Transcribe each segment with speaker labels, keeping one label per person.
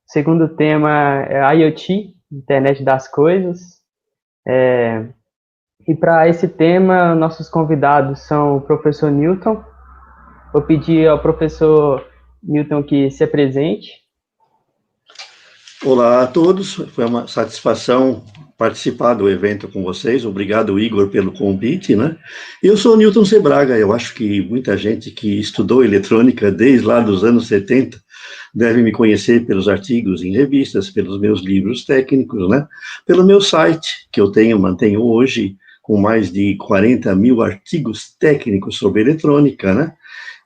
Speaker 1: segundo tema é IoT, Internet das Coisas. E para esse tema, nossos convidados são o professor Newton. Vou pedir ao professor Newton que se apresente.
Speaker 2: Olá a todos, foi uma satisfação participar do evento com vocês. Obrigado, Igor, pelo convite, né? Eu sou Newton Sebraga. Eu acho que muita gente que estudou eletrônica desde lá dos anos 70 deve me conhecer pelos artigos em revistas, pelos meus livros técnicos, né? Pelo meu site, que eu mantenho hoje, com mais de 40 mil artigos técnicos sobre eletrônica, né?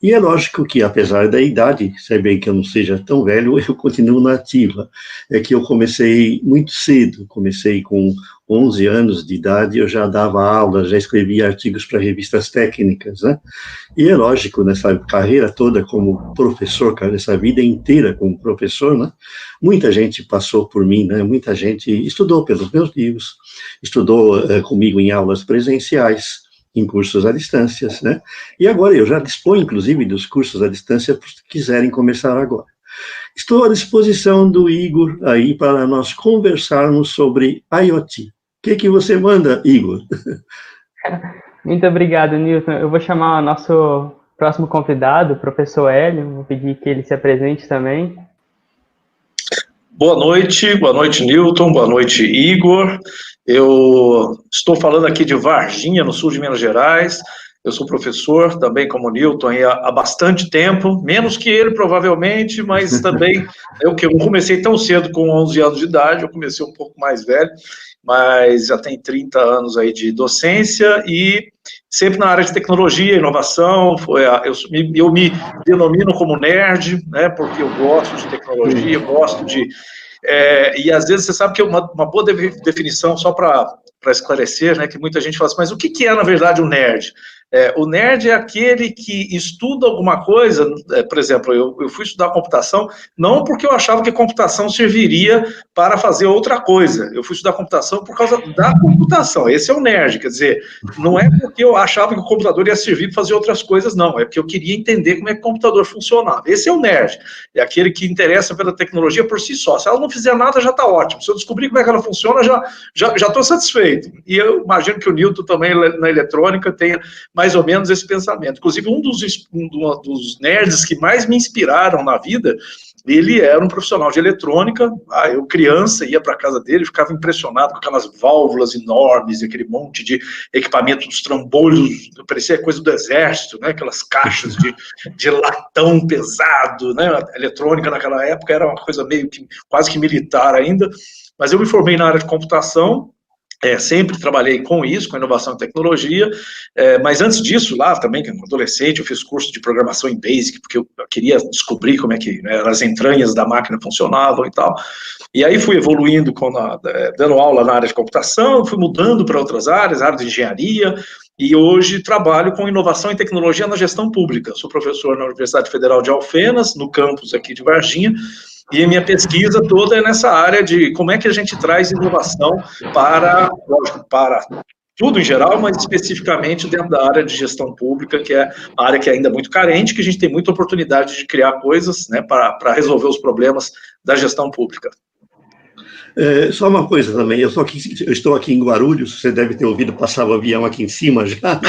Speaker 2: E é lógico que, apesar da idade, se bem que eu não seja tão velho, eu continuo na ativa. É que eu comecei muito cedo, comecei com 11 anos de idade, eu já dava aula, já escrevia artigos para revistas técnicas, né? E é lógico, nessa carreira toda como professor, nessa vida inteira como professor, né? Muita gente passou por mim, né? Muita gente estudou pelos meus livros, estudou comigo em aulas presenciais, em cursos à distância, né? E agora eu já disponho, inclusive, dos cursos à distância para os que quiserem começar agora. Estou à disposição do Igor aí para nós conversarmos sobre IoT. O que você manda, Igor?
Speaker 1: Muito obrigado, Newton. Eu vou chamar o nosso próximo convidado, o professor Hélio. Vou pedir que ele se apresente também.
Speaker 3: Boa noite, Newton, boa noite, Igor. Eu estou falando aqui de Varginha, no sul de Minas Gerais. Eu sou professor, também como Newton, há bastante tempo, menos que ele, provavelmente, mas também eu comecei tão cedo, com 11 anos de idade, eu comecei um pouco mais velho, mas já tem 30 anos aí de docência e sempre na área de tecnologia, inovação. Eu me denomino como nerd, né, porque eu gosto de tecnologia, eu gosto de... e às vezes você sabe que uma boa definição, só para esclarecer, né, que muita gente fala assim, mas o que é, na verdade, o nerd? O nerd é aquele que estuda alguma coisa, por exemplo, eu fui estudar computação, não porque eu achava que computação serviria para fazer outra coisa, eu fui estudar computação por causa da computação, esse é o nerd, quer dizer, não é porque eu achava que o computador ia servir para fazer outras coisas, não, é porque eu queria entender como é que o computador funcionava, esse é o nerd, é aquele que interessa pela tecnologia por si só, se ela não fizer nada já está ótimo, se eu descobrir como é que ela funciona, já estou satisfeito, e eu imagino que o Newton também na eletrônica tenha mais ou menos esse pensamento. Inclusive, um dos nerds que mais me inspiraram na vida, ele era um profissional de eletrônica. Eu, criança, ia para a casa dele, ficava impressionado com aquelas válvulas enormes, aquele monte de equipamentos, trambolhos, parecia coisa do exército, né? Aquelas caixas de latão pesado, né? A eletrônica naquela época era uma coisa meio que quase que militar ainda, mas eu me formei na área de computação. Sempre trabalhei com isso, com inovação e tecnologia, mas antes disso, lá também, como adolescente, eu fiz curso de programação em Basic, porque eu queria descobrir como é que, né, as entranhas da máquina funcionavam e tal, e aí fui evoluindo, dando aula na área de computação, fui mudando para outras áreas, área de engenharia, e hoje trabalho com inovação e tecnologia na gestão pública. Sou professor na Universidade Federal de Alfenas, no campus aqui de Varginha, e a minha pesquisa toda é nessa área de como é que a gente traz inovação para tudo em geral, mas especificamente dentro da área de gestão pública, que é a área que é ainda muito carente, que a gente tem muita oportunidade de criar coisas, né, para resolver os problemas da gestão pública.
Speaker 2: Só uma coisa também, eu estou aqui em Guarulhos, você deve ter ouvido passar o avião aqui em cima já,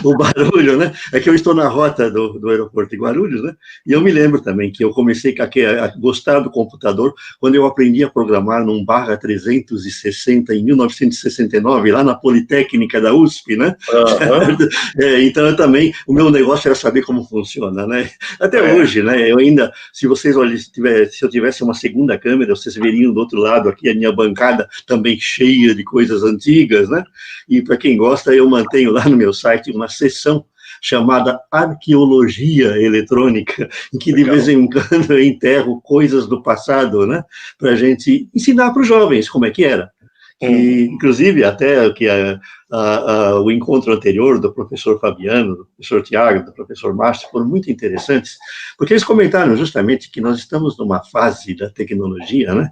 Speaker 2: o barulho, né? É que eu estou na rota do aeroporto de Guarulhos, né? E eu me lembro também que eu comecei a gostar do computador quando eu aprendi a programar num Barra 360 em 1969, lá na Politécnica da USP, né? Uhum. Então, o meu negócio era saber como funciona, né? Até hoje, né? Eu ainda, se eu tivesse uma segunda câmera, vocês veriam do outro lado aqui a minha bancada também cheia de coisas antigas, né? E para quem gosta, eu mantenho lá no meu site uma seção chamada Arqueologia Eletrônica, em que de vez em quando eu enterro coisas do passado, né? Para a gente ensinar para os jovens como é que era. E, inclusive, até que o encontro anterior do professor Fabiano, do professor Tiago, do professor Márcio, foram muito interessantes, porque eles comentaram justamente que nós estamos numa fase da tecnologia, né,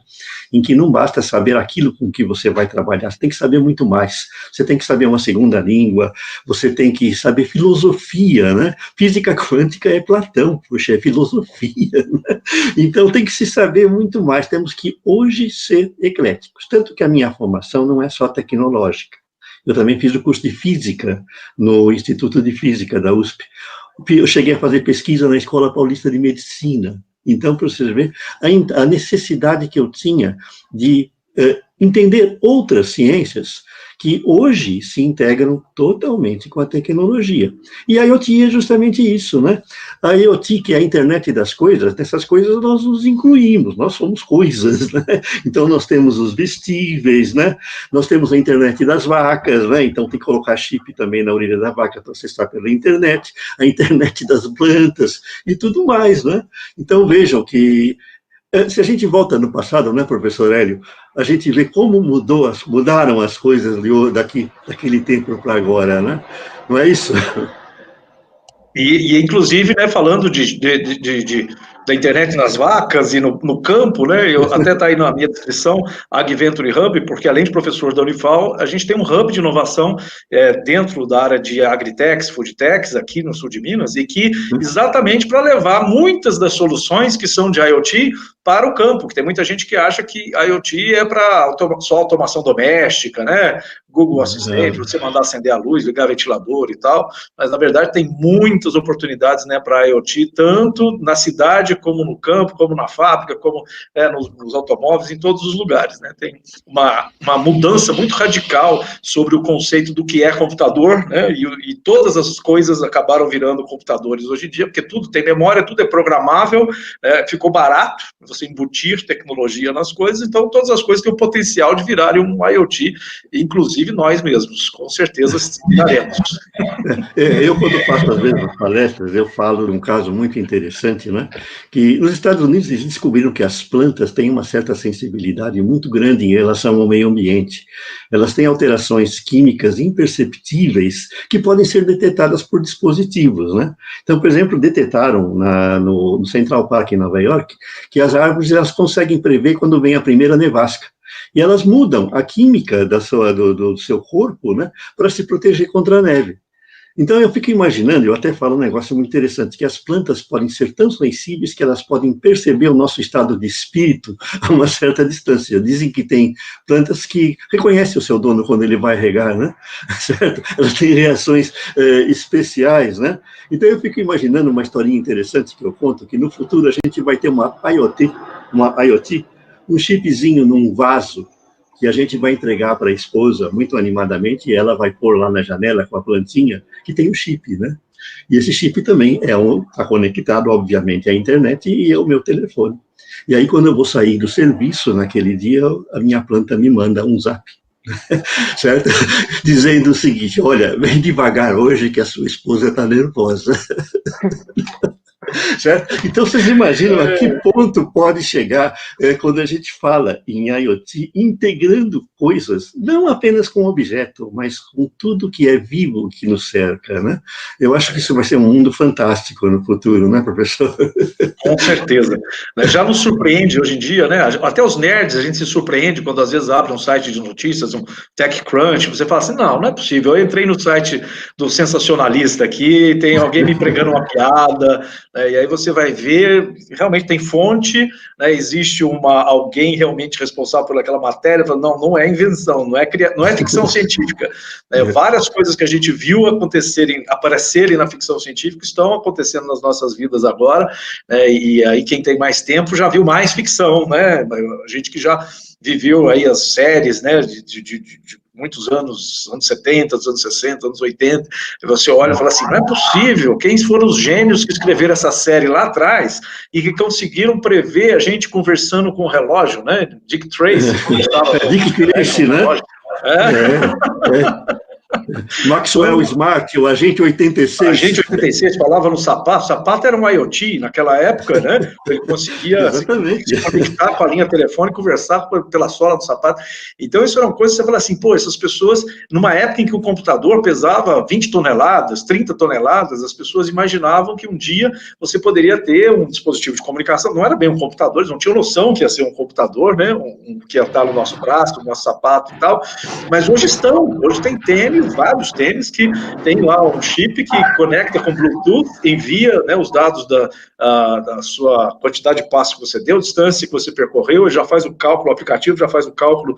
Speaker 2: em que não basta saber aquilo com que você vai trabalhar, você tem que saber muito mais. Você tem que saber uma segunda língua, você tem que saber filosofia, né? Física quântica é Platão, puxa, é filosofia, né? Então tem que se saber muito mais, temos que hoje ser ecléticos, tanto que a minha formação não é só tecnológica. Eu também fiz o curso de Física no Instituto de Física da USP. Eu cheguei a fazer pesquisa na Escola Paulista de Medicina. Então, para vocês verem, a necessidade que eu tinha de entender outras ciências que hoje se integram totalmente com a tecnologia. E a IoT é justamente isso, né? A IoT, que é a internet das coisas, nessas coisas nós nos incluímos, nós somos coisas, né? Então nós temos os vestíveis, né? Nós temos a internet das vacas, né? Então tem que colocar chip também na orelha da vaca para acessar pela internet, a internet das plantas e tudo mais, né? Então vejam que se a gente volta no passado, né, professor Hélio, a gente vê como mudaram as coisas daquele tempo para agora, né? Não é isso?
Speaker 3: E inclusive, né, falando da internet nas vacas e no campo, né, eu até está aí na minha descrição, AgVenture Hub, porque além de professor da Unifal, a gente tem um hub de inovação dentro da área de agritechs, foodtechs, aqui no sul de Minas, e que exatamente para levar muitas das soluções que são de IoT para o campo, que tem muita gente que acha que IoT é para só automação doméstica, né, Google Assistente, você mandar acender a luz, ligar ventilador e tal, mas na verdade tem muitas oportunidades, né, para IoT, tanto na cidade como no campo, como na fábrica, como nos automóveis, em todos os lugares, né, tem uma mudança muito radical sobre o conceito do que é computador, né, e todas as coisas acabaram virando computadores hoje em dia, porque tudo tem memória, tudo é programável, ficou barato você embutir tecnologia nas coisas, então todas as coisas têm o potencial de virarem um IoT, inclusive nós mesmos, com certeza viraremos.
Speaker 2: Eu, quando faço, às vezes, as palestras, eu falo de um caso muito interessante, né? Que nos Estados Unidos eles descobriram que as plantas têm uma certa sensibilidade muito grande em relação ao meio ambiente. Elas têm alterações químicas imperceptíveis que podem ser detectadas por dispositivos, né? Então, por exemplo, detectaram no Central Park, em Nova York, que as árvores elas conseguem prever quando vem a primeira nevasca. E elas mudam a química do seu corpo, né, para se proteger contra a neve. Então, eu fico imaginando, eu até falo um negócio muito interessante, que as plantas podem ser tão sensíveis que elas podem perceber o nosso estado de espírito a uma certa distância. Dizem que tem plantas que reconhecem o seu dono quando ele vai regar, né? Certo? Elas têm reações especiais, né? Então, eu fico imaginando uma historinha interessante que eu conto, que no futuro a gente vai ter uma IoT, um chipzinho num vaso, que a gente vai entregar para a esposa muito animadamente, e ela vai pôr lá na janela com a plantinha, que tem o chip, né? E esse chip também está conectado, obviamente, à internet e ao meu telefone. E aí, quando eu vou sair do serviço naquele dia, a minha planta me manda um zap, certo? Dizendo o seguinte: olha, vem devagar hoje que a sua esposa está nervosa. Certo? Então, vocês imaginam a que ponto pode chegar quando a gente fala em IoT, integrando coisas, não apenas com objeto, mas com tudo que é vivo que nos cerca, né? Eu acho que isso vai ser um mundo fantástico no futuro, né, professor?
Speaker 3: Com certeza. Já nos surpreende hoje em dia, né? Até os nerds, a gente se surpreende quando às vezes abre um site de notícias, um TechCrunch, você fala assim, não é possível, eu entrei no site do sensacionalista aqui, tem alguém me pregando uma piada, e aí você vai ver, realmente tem fonte, né, existe alguém realmente responsável por aquela matéria, fala, não é invenção, não é ficção científica. Várias coisas que a gente viu aparecerem na ficção científica estão acontecendo nas nossas vidas agora, e aí quem tem mais tempo já viu mais ficção, né? A gente que já viveu aí as séries, né, de muitos anos 70, anos 60, anos 80, e você olha e fala assim, não é possível, quem foram os gênios que escreveram essa série lá atrás e que conseguiram prever a gente conversando com o relógio, né, Dick Tracy.
Speaker 2: Dick Tracy, né? Maxwell Smart, o Agente 86.
Speaker 3: Agente 86 falava no sapato. O sapato era um IoT naquela época, né? Ele conseguia se conectar com a linha telefônica e conversar pela sola do sapato. Então, isso era uma coisa que você fala assim, pô, essas pessoas, numa época em que o computador pesava 20 toneladas, 30 toneladas, as pessoas imaginavam que um dia você poderia ter um dispositivo de comunicação. Não era bem um computador, eles não tinham noção que ia ser um computador, né? Que ia estar no nosso braço, no nosso sapato e tal. Mas hoje tem tênis, vários tênis que tem lá um chip que conecta com Bluetooth, envia, né, os dados da sua quantidade de passos que você deu, distância que você percorreu, já faz o cálculo, o aplicativo já faz o cálculo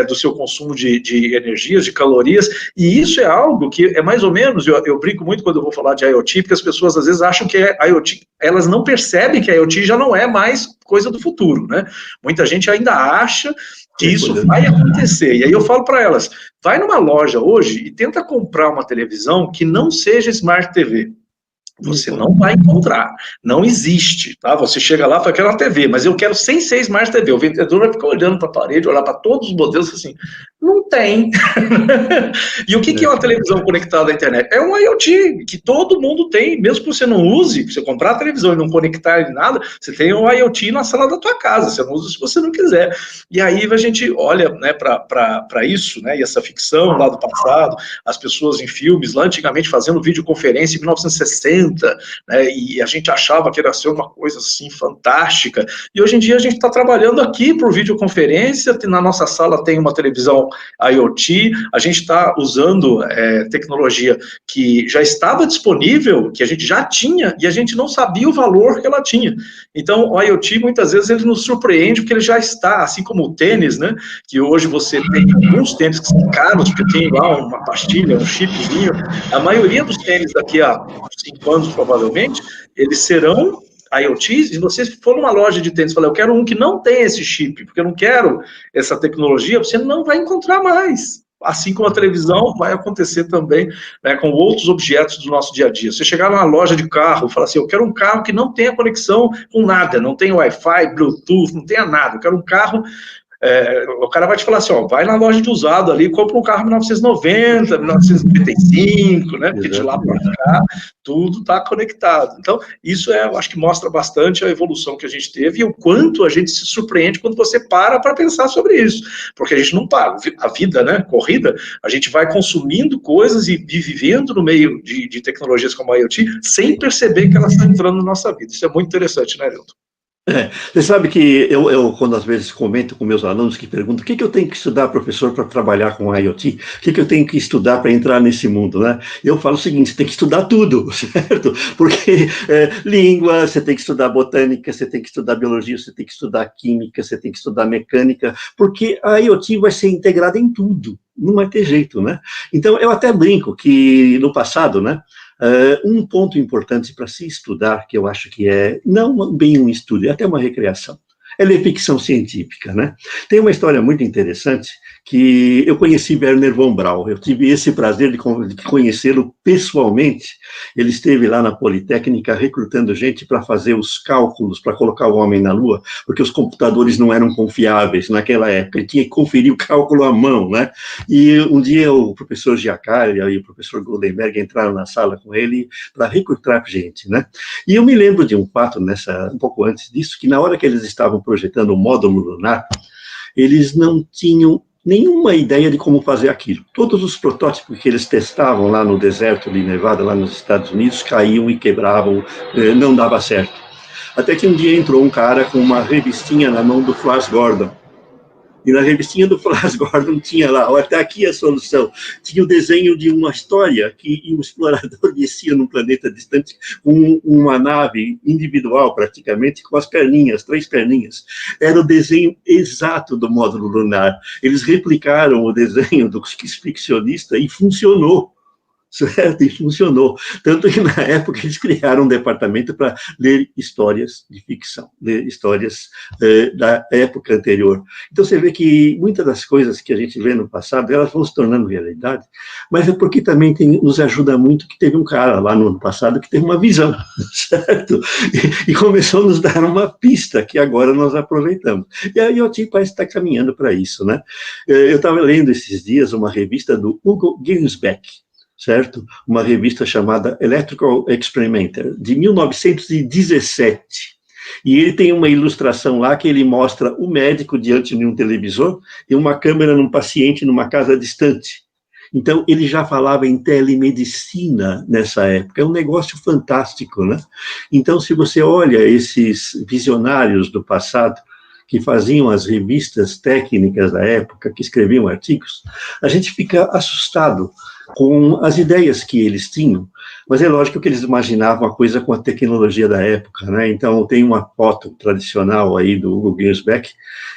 Speaker 3: do seu consumo de energias, de calorias, e isso é algo que é mais ou menos, eu brinco muito quando eu vou falar de IoT, porque as pessoas às vezes acham que é IoT, elas não percebem que a IoT já não é mais coisa do futuro, né? Muita gente ainda acha que isso vai acontecer. E aí eu falo para elas, vai numa loja hoje e tenta comprar uma televisão que não seja Smart TV. Você não vai encontrar, não existe, tá? Você chega lá e fala, quero uma TV, mas eu quero sem ser Smart TV. O vendedor vai ficar olhando para a parede, olhar para todos os modelos assim, não tem. E o que é uma televisão conectada à internet? É um IoT, que todo mundo tem, mesmo que você não use, você comprar a televisão e não conectar em nada, você tem um IoT na sala da tua casa, você não usa se você não quiser. E aí a gente olha, né, para isso, né, e essa ficção lá do passado, as pessoas em filmes, lá antigamente fazendo videoconferência em 1960, né, e a gente achava que era ser uma coisa assim fantástica, e hoje em dia a gente está trabalhando aqui por videoconferência, na nossa sala tem uma televisão IoT, a gente está usando tecnologia que já estava disponível, que a gente já tinha, e a gente não sabia o valor que ela tinha. Então, o IoT, muitas vezes, ele nos surpreende, porque ele já está, assim como o tênis, né, que hoje você tem alguns tênis que são caros, porque tem lá uma pastilha, um chipzinho, a maioria dos tênis daqui a 5 anos, provavelmente, eles serão IoT, se você for numa loja de tênis e falar, eu quero um que não tem esse chip, porque eu não quero essa tecnologia, você não vai encontrar mais. Assim como a televisão, vai acontecer também, né, com outros objetos do nosso dia a dia. Você chegar numa loja de carro e falar assim, eu quero um carro que não tenha conexão com nada, não tenha Wi-Fi, Bluetooth, não tenha nada, eu quero um carro... o cara vai te falar assim, ó, vai na loja de usado ali, compra um carro 1990, 1995, né, porque de lá para cá, tudo está conectado. Então, isso eu acho que mostra bastante a evolução que a gente teve e o quanto a gente se surpreende quando você para pensar sobre isso, porque a gente não para, a vida, né, corrida, a gente vai consumindo coisas e vivendo no meio de tecnologias como a IoT, sem perceber que elas estão entrando na nossa vida. Isso é muito interessante, né, Nilton?
Speaker 2: Você sabe que eu, quando às vezes comento com meus alunos que perguntam o que eu tenho que estudar, professor, para trabalhar com IoT, o que eu tenho que estudar para entrar nesse mundo, né? Eu falo o seguinte, você tem que estudar tudo, certo? Porque língua, você tem que estudar botânica, você tem que estudar biologia, você tem que estudar química, você tem que estudar mecânica, porque a IoT vai ser integrada em tudo, não vai ter jeito, né? Então, eu até brinco que no passado, né, um ponto importante para se estudar, que eu acho que é não bem um estudo, é até uma recreação, é ler ficção científica, né? Tem uma história muito interessante que eu conheci Wernher von Braun, eu tive esse prazer de conhecê-lo pessoalmente. Ele esteve lá na Politécnica recrutando gente para fazer os cálculos, para colocar o homem na Lua, porque os computadores não eram confiáveis naquela época, ele tinha que conferir o cálculo à mão, né? E um dia o professor Giaccari e o professor Goldenberg entraram na sala com ele para recrutar gente, né? E eu me lembro de um fato um pouco antes disso, que na hora que eles estavam projetando o módulo lunar, eles não tinham nenhuma ideia de como fazer aquilo. Todos os protótipos que eles testavam lá no deserto de Nevada, lá nos Estados Unidos, caíam e quebravam, não dava certo. Até que um dia entrou um cara com uma revistinha na mão do Flash Gordon. E na revistinha do Flash Gordon tinha lá, até aqui a solução, tinha o desenho de uma história que um explorador descia num planeta distante com uma nave individual, praticamente, com as perninhas, 3 perninhas. Era o desenho exato do módulo lunar. Eles replicaram o desenho do ficcionista e funcionou. certo? E funcionou. Tanto que, na época, eles criaram um departamento para ler histórias de ficção, ler histórias da época anterior. Então, você vê que muitas das coisas que a gente vê no passado, elas vão se tornando realidade, mas é porque também nos ajuda muito que teve um cara lá no ano passado que teve uma visão, certo? E começou a nos dar uma pista que agora nós aproveitamos. E a IoT parece estar caminhando para isso, né? Eu estava lendo esses dias uma revista do Hugo Gernsback, certo? Uma revista chamada Electrical Experimenter, de 1917. E ele tem uma ilustração lá que ele mostra o médico diante de um televisor e uma câmera num paciente numa casa distante. Então, ele já falava em telemedicina nessa época. É um negócio fantástico, né? Então, se você olha esses visionários do passado, que faziam as revistas técnicas da época, que escreviam artigos, a gente fica assustado com as ideias que eles tinham, mas é lógico que eles imaginavam a coisa com a tecnologia da época, né? Então, tem uma foto tradicional aí do Hugo Gernsback,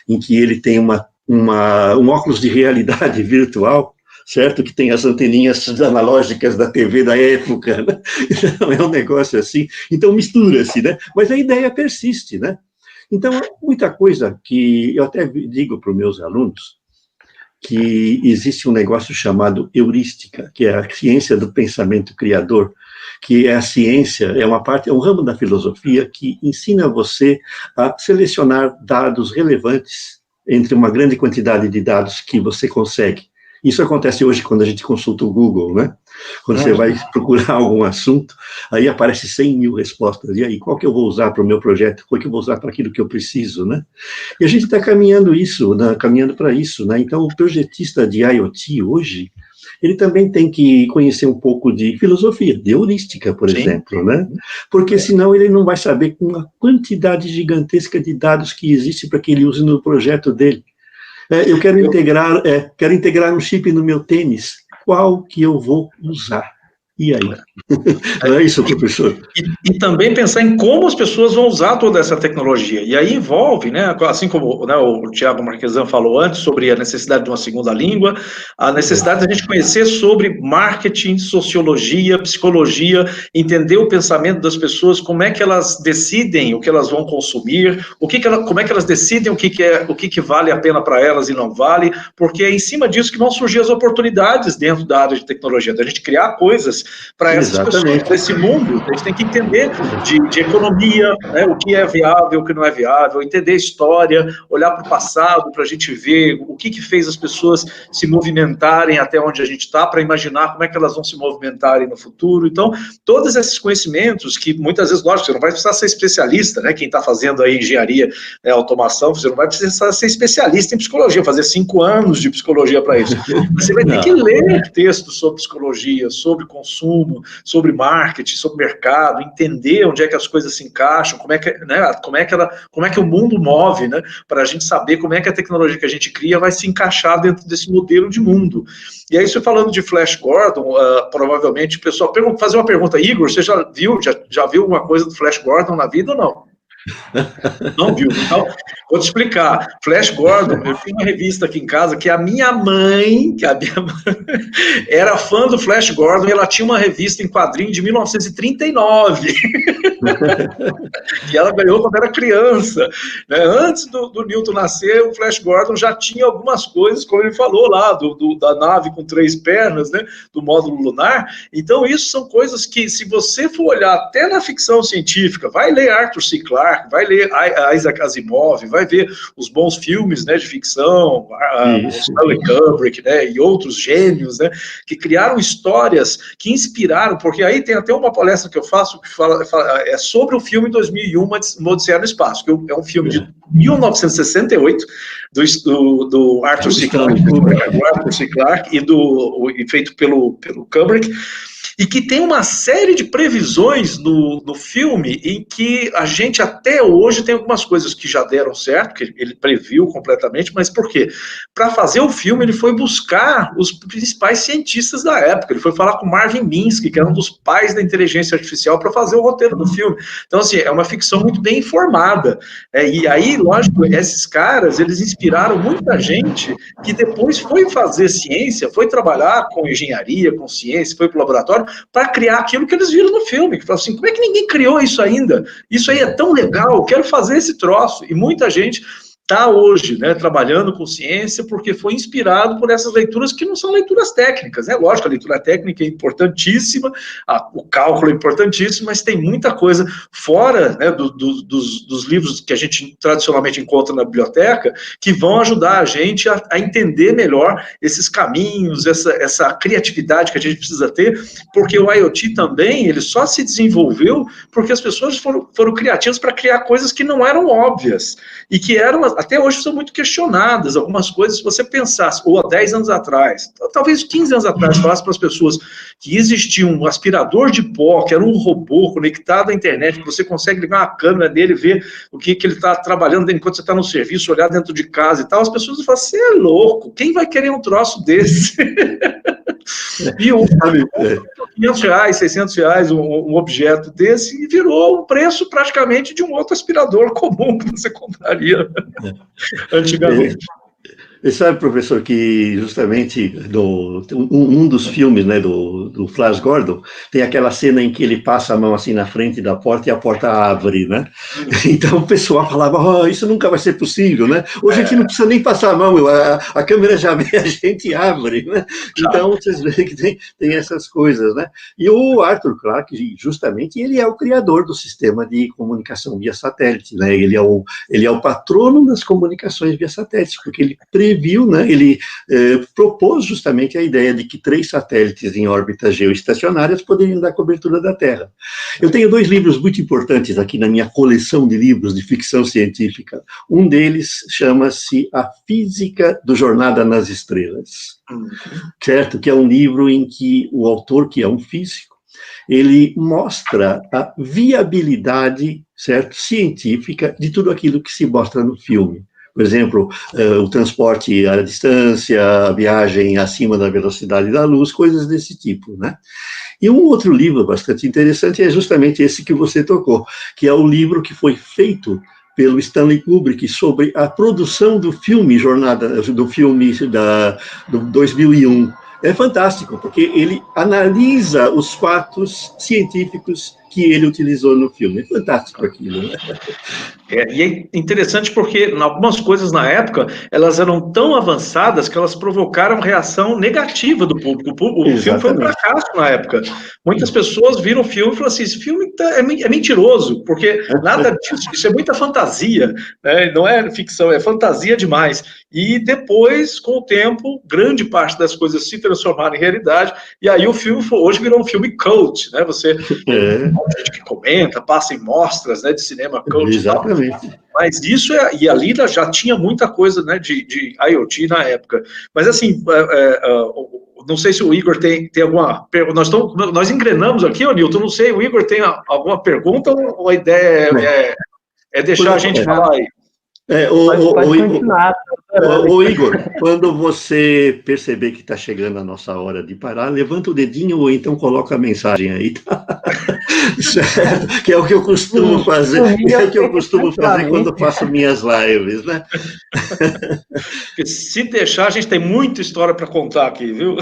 Speaker 2: em que ele tem um óculos de realidade virtual, certo? Que tem as anteninhas analógicas da TV da época, né? Então, é um negócio assim. Então, mistura-se, né? Mas a ideia persiste, né? Então, muita coisa que eu até digo para os meus alunos, que existe um negócio chamado heurística, que é a ciência do pensamento criador, que é a ciência, é um ramo da filosofia que ensina você a selecionar dados relevantes entre uma grande quantidade de dados que você consegue. Isso acontece hoje quando a gente consulta o Google, né? Quando você vai procurar algum assunto, aí aparece 100 mil respostas. E aí, qual que eu vou usar para o meu projeto? Qual que eu vou usar para aquilo que eu preciso, né? E a gente está caminhando para isso, né? Então, o projetista de IoT hoje, ele também tem que conhecer um pouco de filosofia, de heurística, por exemplo, né? Porque senão ele não vai saber com a quantidade gigantesca de dados que existe para que ele use no projeto dele. Eu quero integrar um chip no meu tênis. Qual que eu vou usar? E aí? Não é isso, professor?
Speaker 3: E também pensar em como as pessoas vão usar toda essa tecnologia. E aí envolve, né, assim como, né, o Thiago Marquesan falou antes, sobre a necessidade de uma segunda língua, a necessidade de a gente conhecer sobre marketing, sociologia, psicologia, entender o pensamento das pessoas, como é que elas decidem o que elas vão consumir, como é que elas decidem o que vale a pena para elas e não vale, porque é em cima disso que vão surgir as oportunidades dentro da área de tecnologia, da gente criar coisas para essas pessoas, para esse mundo. A gente tem que entender de economia, né, o que é viável, o que não é viável, entender a história, olhar para o passado, para a gente ver o que fez as pessoas se movimentarem até onde a gente está, para imaginar como é que elas vão se movimentarem no futuro. Então, todos esses conhecimentos que muitas vezes, lógico, você não vai precisar ser especialista, né, quem está fazendo aí engenharia, automação, você não vai precisar ser especialista em psicologia, fazer 5 anos de psicologia para isso. Você vai ter que ler textos sobre psicologia, sobre consumo, sobre marketing, sobre mercado, entender onde é que as coisas se encaixam, como é que o mundo move, né, para a gente saber como é que a tecnologia que a gente cria vai se encaixar dentro desse modelo de mundo. E aí, você falando de Flash Gordon, provavelmente o pessoal fazer uma pergunta, Igor, você já viu alguma coisa do Flash Gordon na vida ou não? Não viu? Então, vou te explicar. Flash Gordon, eu tinha uma revista aqui em casa que a minha mãe era fã do Flash Gordon e ela tinha uma revista em quadrinho de 1939 que ela ganhou quando era criança, né? Antes do Newton nascer, o Flash Gordon já tinha algumas coisas, como ele falou lá, da nave com 3 pernas, né? Do módulo lunar. Então, isso são coisas que, se você for olhar até na ficção científica, vai ler Arthur C. Clarke, vai ler Isaac Asimov, vai ver os bons filmes, né, de ficção, Stanley Kubrick, né, e outros gênios, né, que criaram histórias que inspiraram, porque aí tem até uma palestra que eu faço que é sobre o filme 2001, Uma Odisseia no Espaço, que é um filme de 1968, do Arthur C. Clarke, e feito pelo Kubrick. e que tem uma série de previsões no filme em que a gente até hoje tem algumas coisas que já deram certo, que ele previu completamente, mas por quê? Para fazer o filme, ele foi buscar os principais cientistas da época, ele foi falar com Marvin Minsky, que era um dos pais da inteligência artificial, para fazer o roteiro do filme. Então, assim, é uma ficção muito bem informada. E aí, lógico, esses caras, eles inspiraram muita gente que depois foi fazer ciência, foi trabalhar com engenharia, com ciência, foi para o laboratório, para criar aquilo que eles viram no filme. Que falaram assim, como é que ninguém criou isso ainda? Isso aí é tão legal, quero fazer esse troço. E muita gente está hoje, né, trabalhando com ciência, porque foi inspirado por essas leituras que não são leituras técnicas, né? Lógico, a leitura técnica é importantíssima, o cálculo é importantíssimo, mas tem muita coisa fora, né, dos livros que a gente tradicionalmente encontra na biblioteca, que vão ajudar a gente a entender melhor esses caminhos, essa criatividade que a gente precisa ter, porque o IoT também, ele só se desenvolveu porque as pessoas foram criativas para criar coisas que não eram óbvias, e que eram até hoje são muito questionadas, algumas coisas, se você pensasse, ou há 10 anos atrás, talvez 15 anos atrás, falasse para as pessoas que existia um aspirador de pó, que era um robô conectado à internet, que você consegue ligar uma câmera nele, ver o que ele está trabalhando enquanto você está no serviço, olhar dentro de casa e tal, as pessoas falam, você é louco, quem vai querer um troço desse? E R$500, R$600, um objeto desse, e virou o preço praticamente de um outro aspirador comum que você compraria antigamente.
Speaker 2: Você sabe, professor, que justamente um dos filmes, né, do Flash Gordon, tem aquela cena em que ele passa a mão assim na frente da porta e a porta abre, né? Então o pessoal falava, isso nunca vai ser possível, né? Hoje a gente não precisa nem passar a mão, a câmera já vê, a gente abre, né? Então vocês veem que tem essas coisas, né? E o Arthur Clarke, justamente, ele é o criador do sistema de comunicação via satélite, né? Ele é o patrono das comunicações via satélite, porque ele previu, né, ele propôs justamente a ideia de que 3 satélites em órbitas geoestacionárias poderiam dar cobertura da Terra. Eu tenho 2 livros muito importantes aqui na minha coleção de livros de ficção científica. Um deles chama-se A Física do Jornada nas Estrelas, certo? Que é um livro em que o autor, que é um físico, ele mostra a viabilidade, certo, científica de tudo aquilo que se mostra no filme. Por exemplo, o transporte à distância, a viagem acima da velocidade da luz, coisas desse tipo, né? E um outro livro bastante interessante é justamente esse que você tocou, que é o livro que foi feito pelo Stanley Kubrick sobre a produção do filme do 2001. É fantástico, porque ele analisa os fatos científicos que ele utilizou no filme. É fantástico aquilo, né?
Speaker 3: E é interessante porque algumas coisas na época, elas eram tão avançadas que elas provocaram reação negativa do público. O filme foi um fracasso na época. Muitas pessoas viram o filme e falaram assim, esse filme é mentiroso, porque nada disso, isso é muita fantasia, né? Não é ficção, é fantasia demais. E depois, com o tempo, grande parte das coisas se transformaram em realidade, e aí o filme hoje virou um filme cult, né? Você gente que comenta, passa em mostras, né, de cinema cult.
Speaker 2: Exatamente.
Speaker 3: Mas isso e a Lida já tinha muita coisa, né, de IoT na época. Mas assim, não sei se o Igor tem alguma pergunta. Nós engrenamos aqui, Nilton, não sei, o Igor tem alguma pergunta ou a ideia é deixar a gente falar aí?
Speaker 2: Igor, quando você perceber que está chegando a nossa hora de parar, levanta o dedinho ou então coloca a mensagem aí, tá? Certo? Que é o que eu costumo fazer, quando eu faço minhas lives, né?
Speaker 3: Porque se deixar, a gente tem muita história para contar aqui, viu?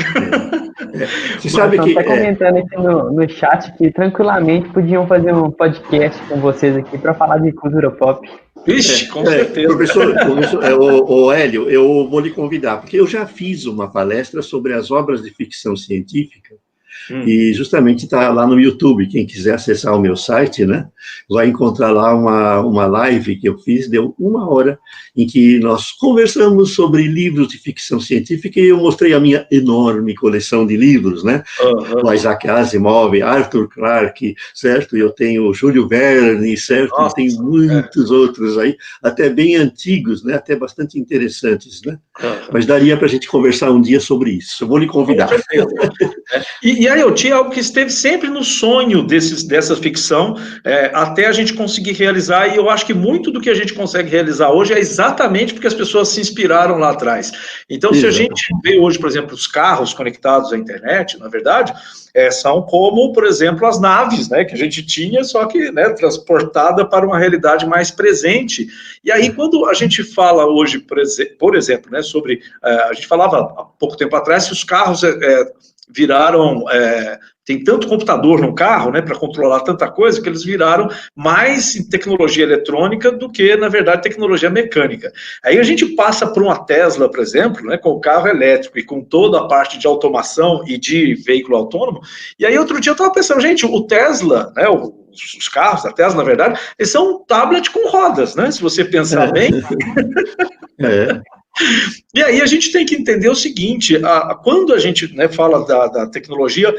Speaker 2: Você sabe que...
Speaker 1: Está comentando aqui no chat que tranquilamente podiam fazer um podcast com vocês aqui para falar de cultura pop.
Speaker 3: Vixe, com certeza.
Speaker 2: Professor, Hélio, eu vou lhe convidar, porque eu já fiz uma palestra sobre as obras de ficção científica, e justamente está lá no YouTube, quem quiser acessar o meu site, né, vai encontrar lá uma live que eu fiz, deu 1 hora, em que nós conversamos sobre livros de ficção científica e eu mostrei a minha enorme coleção de livros, né? O Isaac Asimov, Arthur Clarke, certo? Eu tenho Júlio Verne, certo?
Speaker 3: Nossa,
Speaker 2: e tem muitos outros aí, até bem antigos, né? Até bastante interessantes, né? Mas daria para a gente conversar um dia sobre isso. Eu vou lhe convidar.
Speaker 3: Com certeza. E a IoT é algo que esteve sempre no sonho dessa ficção, até a gente conseguir realizar, e eu acho que muito do que a gente consegue realizar hoje é exatamente porque as pessoas se inspiraram lá atrás. Então, se a gente vê hoje, por exemplo, os carros conectados à internet, na verdade, são como, por exemplo, as naves, né, que a gente tinha, só que, né, transportada para uma realidade mais presente. E aí, quando a gente fala hoje, por exemplo, né, sobre, a gente falava há pouco tempo atrás, que os carros viraram, tem tanto computador no carro, né, para controlar tanta coisa, que eles viraram mais tecnologia eletrônica do que, na verdade, tecnologia mecânica. Aí a gente passa por uma Tesla, por exemplo, né, com o carro elétrico e com toda a parte de automação e de veículo autônomo, e aí outro dia eu estava pensando, gente, o Tesla, né, os carros da Tesla, na verdade, eles são um tablet com rodas, né, se você pensar bem. E aí a gente tem que entender o seguinte, quando a gente, né, fala da tecnologia,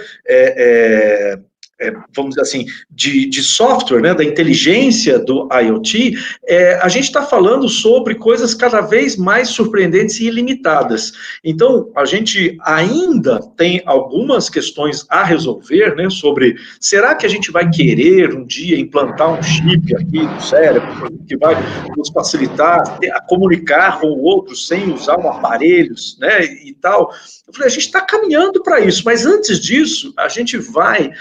Speaker 3: vamos dizer assim, de software, né, da inteligência do IoT, a gente está falando sobre coisas cada vez mais surpreendentes e ilimitadas. Então, a gente ainda tem algumas questões a resolver, né, sobre, será que a gente vai querer um dia implantar um chip aqui no cérebro, que vai nos facilitar a comunicar com o outro sem usar aparelhos, né, e tal. Eu falei, a gente está caminhando para isso, mas antes disso, a gente vai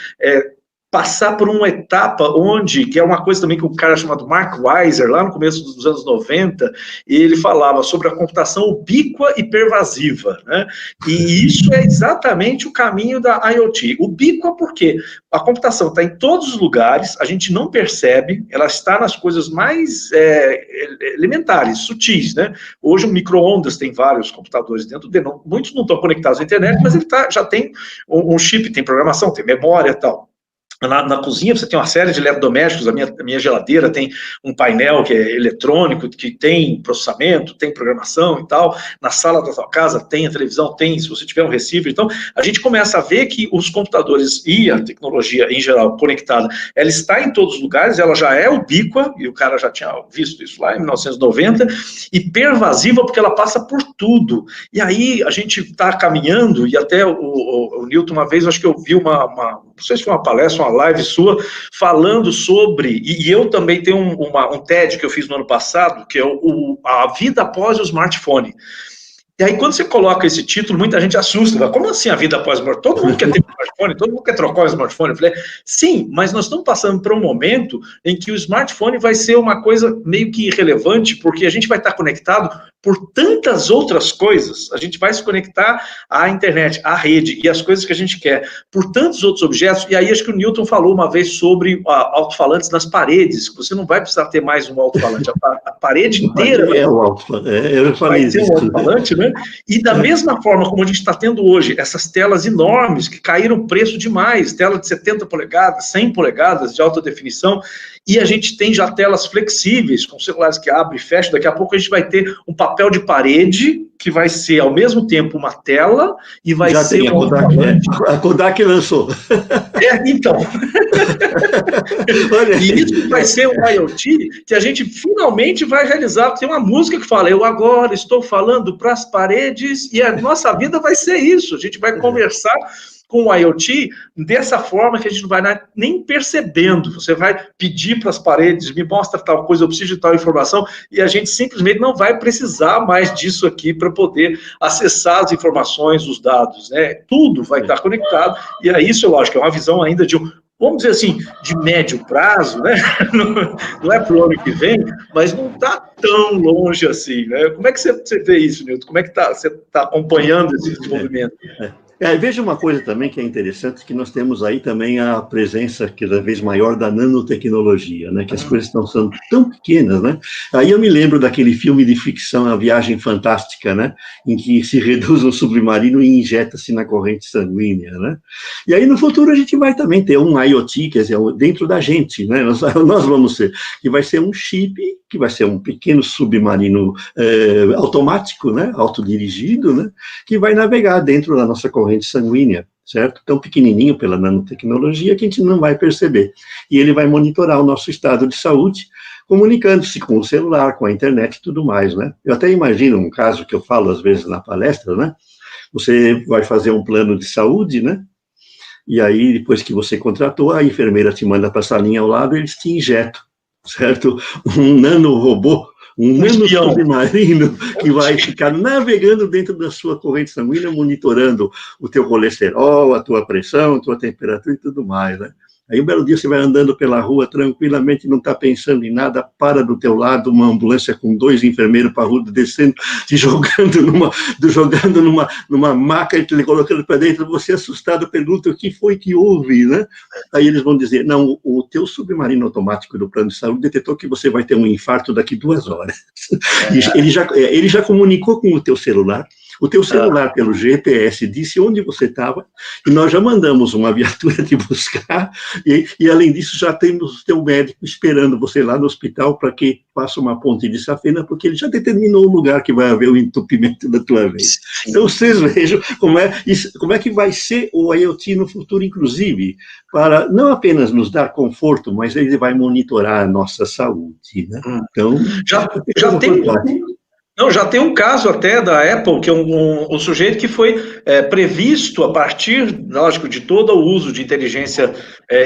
Speaker 3: passar por uma etapa onde, que é uma coisa também que um cara chamado Mark Weiser, lá no começo dos anos 90, ele falava sobre a computação ubíqua e pervasiva, né? E isso é exatamente o caminho da IoT. Ubíqua porque a computação está em todos os lugares, a gente não percebe, ela está nas coisas mais elementares, sutis, né? Hoje o micro-ondas tem vários computadores dentro dele, muitos não estão conectados à internet, mas ele já tem um chip, tem programação, tem memória e tal. Na cozinha você tem uma série de eletrodomésticos, a minha geladeira tem um painel que é eletrônico, que tem processamento, tem programação e tal, na sala da sua casa tem a televisão, tem, se você tiver um receiver, então a gente começa a ver que os computadores e a tecnologia em geral conectada, ela está em todos os lugares, ela já é ubíqua, e o cara já tinha visto isso lá em 1990, e pervasiva porque ela passa por tudo, e aí a gente está caminhando, e até o Newton uma vez, acho que eu vi não sei se foi uma palestra, uma live sua, falando sobre, e eu também tenho um TED que eu fiz no ano passado, que é a vida após o smartphone. E aí, quando você coloca esse título, muita gente assusta. Fala, como assim a vida após o smartphone? Todo mundo quer ter um smartphone, todo mundo quer trocar o smartphone. Eu falei, sim, mas nós estamos passando por um momento em que o smartphone vai ser uma coisa meio que irrelevante, porque a gente vai estar conectado por tantas outras coisas. A gente vai se conectar à internet, à rede e às coisas que a gente quer, por tantos outros objetos. E aí, acho que o Newton falou uma vez sobre alto-falantes nas paredes, que você não vai precisar ter mais um alto-falante. A parede inteira
Speaker 2: o alto-falante. Eu falei
Speaker 3: vai ter um alto-falante, né? E da mesma forma como a gente está tendo hoje, essas telas enormes que caíram preço demais, tela de 70 polegadas, 100 polegadas de alta definição, e a gente tem já telas flexíveis, com celulares que abrem e fecham, daqui a pouco a gente vai ter um papel de parede, que vai ser ao mesmo tempo uma tela, e vai
Speaker 2: já
Speaker 3: ser
Speaker 2: um a Kodak lançou.
Speaker 3: Então. E isso vai ser um IoT que a gente finalmente vai realizar. Tem uma música que fala, eu agora estou falando para as paredes, e a nossa vida vai ser isso. A gente vai conversar com o IoT dessa forma que a gente não vai nem percebendo. Você vai pedir para as paredes, me mostra tal coisa, eu preciso de tal informação, e a gente simplesmente não vai precisar mais disso aqui para poder acessar as informações, os dados, né? Tudo vai estar conectado, e é isso, eu acho que é uma visão ainda de vamos dizer assim, de médio prazo, né? Não é para o ano que vem, mas não está tão longe assim, né? Como é que você vê isso, Newton? Como é que você está acompanhando esse desenvolvimento?
Speaker 2: Veja uma coisa também que é interessante, que nós temos aí também a presença cada vez maior da nanotecnologia, né? Que as coisas estão sendo tão pequenas, né? Aí eu me lembro daquele filme de ficção, A Viagem Fantástica, né? Em que se reduz um submarino e injeta-se na corrente sanguínea, né? E aí no futuro a gente vai também ter um IoT, quer dizer, dentro da gente, né? Nós vamos ser, que vai ser um chip que vai ser um pequeno submarino automático, né, autodirigido, né, que vai navegar dentro da nossa corrente sanguínea, certo? Tão pequenininho pela nanotecnologia que a gente não vai perceber. E ele vai monitorar o nosso estado de saúde, comunicando-se com o celular, com a internet e tudo mais, né? Eu até imagino um caso que eu falo às vezes na palestra, né? Você vai fazer um plano de saúde, né? E aí, depois que você contratou, a enfermeira te manda para a salinha ao lado e eles te injetam, certo? Um nanorobô, um nano-submarino que vai ficar navegando dentro da sua corrente sanguínea, monitorando o teu colesterol, a tua pressão, a tua temperatura e tudo mais, né? Aí um belo dia você vai andando pela rua tranquilamente, não está pensando em nada, para do teu lado uma ambulância com 2 enfermeiros parrudos descendo, te jogando numa maca e te colocando para dentro, você assustado pergunta o que foi que houve, né? Aí eles vão dizer, não, o teu submarino automático do plano de saúde detectou que você vai ter um infarto daqui 2 horas. Ele já comunicou com o teu celular, pelo GPS, disse onde você estava, e nós já mandamos uma viatura te buscar, e além disso, já temos o teu médico esperando você lá no hospital para que faça uma ponte de safena, porque ele já determinou o lugar que vai haver o entupimento da tua veia. Então, vocês vejam como é que vai ser o IoT no futuro, inclusive, para não apenas nos dar conforto, mas ele vai monitorar a nossa saúde, né? Então,
Speaker 3: já tem um caso até da Apple, que é um sujeito que foi previsto a partir, lógico, de todo o uso de inteligência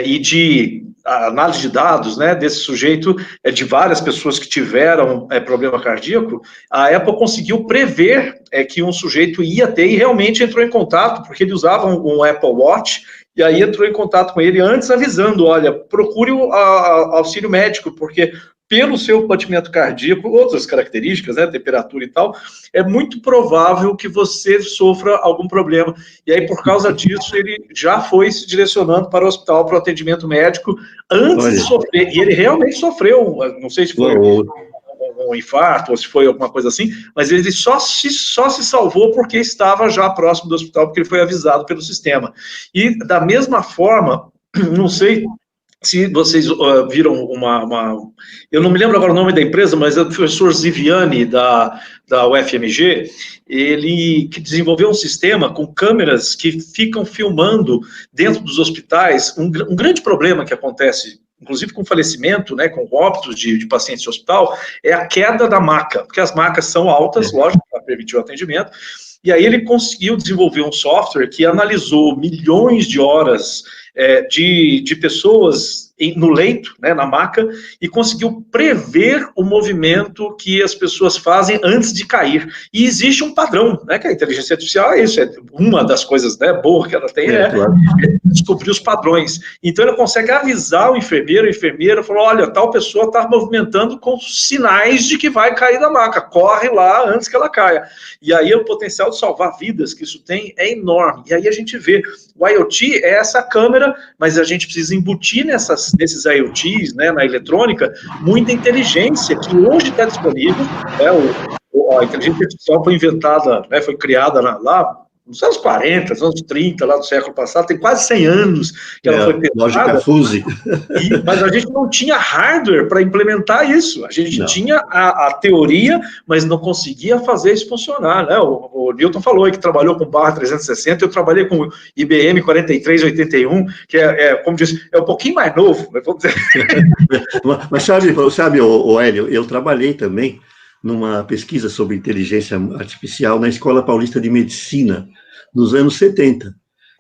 Speaker 3: e de análise de dados, né, desse sujeito, de várias pessoas que tiveram problema cardíaco. A Apple conseguiu prever que um sujeito ia ter, e realmente entrou em contato, porque ele usava um Apple Watch, e aí entrou em contato com ele antes avisando, olha, procure o auxílio médico, porque pelo seu batimento cardíaco, outras características, né, temperatura e tal, é muito provável que você sofra algum problema. E aí, por causa disso, ele já foi se direcionando para o hospital, para o atendimento médico, antes de sofrer. E ele realmente sofreu, não sei se foi um infarto ou se foi alguma coisa assim, mas ele só se salvou porque estava já próximo do hospital, porque ele foi avisado pelo sistema. E, da mesma forma, não sei se vocês viram eu não me lembro agora o nome da empresa, mas é o professor Ziviani, da UFMG, ele que desenvolveu um sistema com câmeras que ficam filmando dentro dos hospitais. Um grande problema que acontece, inclusive com falecimento, né, com óbitos de pacientes de hospital, é a queda da maca, porque as macas são altas, lógico, para permitir o atendimento. E aí ele conseguiu desenvolver um software que analisou milhões de horas de pessoas no leito, né, na maca, e conseguiu prever o movimento que as pessoas fazem antes de cair. E existe um padrão, né, que a inteligência artificial é isso, é uma das coisas, né, boas que ela tem, claro, descobrir os padrões. Então, ela consegue avisar o enfermeiro, a enfermeira, falou, olha, tal pessoa está movimentando com sinais de que vai cair da maca, corre lá antes que ela caia. E aí o potencial de salvar vidas que isso tem é enorme. E aí a gente vê, o IoT é essa câmera, mas a gente precisa embutir nesses IoTs, né, na eletrônica, muita inteligência que hoje está disponível, né, a inteligência artificial foi inventada, né, foi criada lá nos anos 40, nos anos 30, lá do século passado, tem quase 100 anos que ela foi pensada.
Speaker 2: Lógica fuse.
Speaker 3: Mas a gente não tinha hardware para implementar isso. A gente tinha a teoria, mas não conseguia fazer isso funcionar, né? O Newton falou aí que trabalhou com Barra 360, eu trabalhei com IBM 4381, que como disse, é um pouquinho mais novo, vamos dizer.
Speaker 2: Mas sabe, o Hélio, eu trabalhei também numa pesquisa sobre inteligência artificial na Escola Paulista de Medicina, nos anos 70,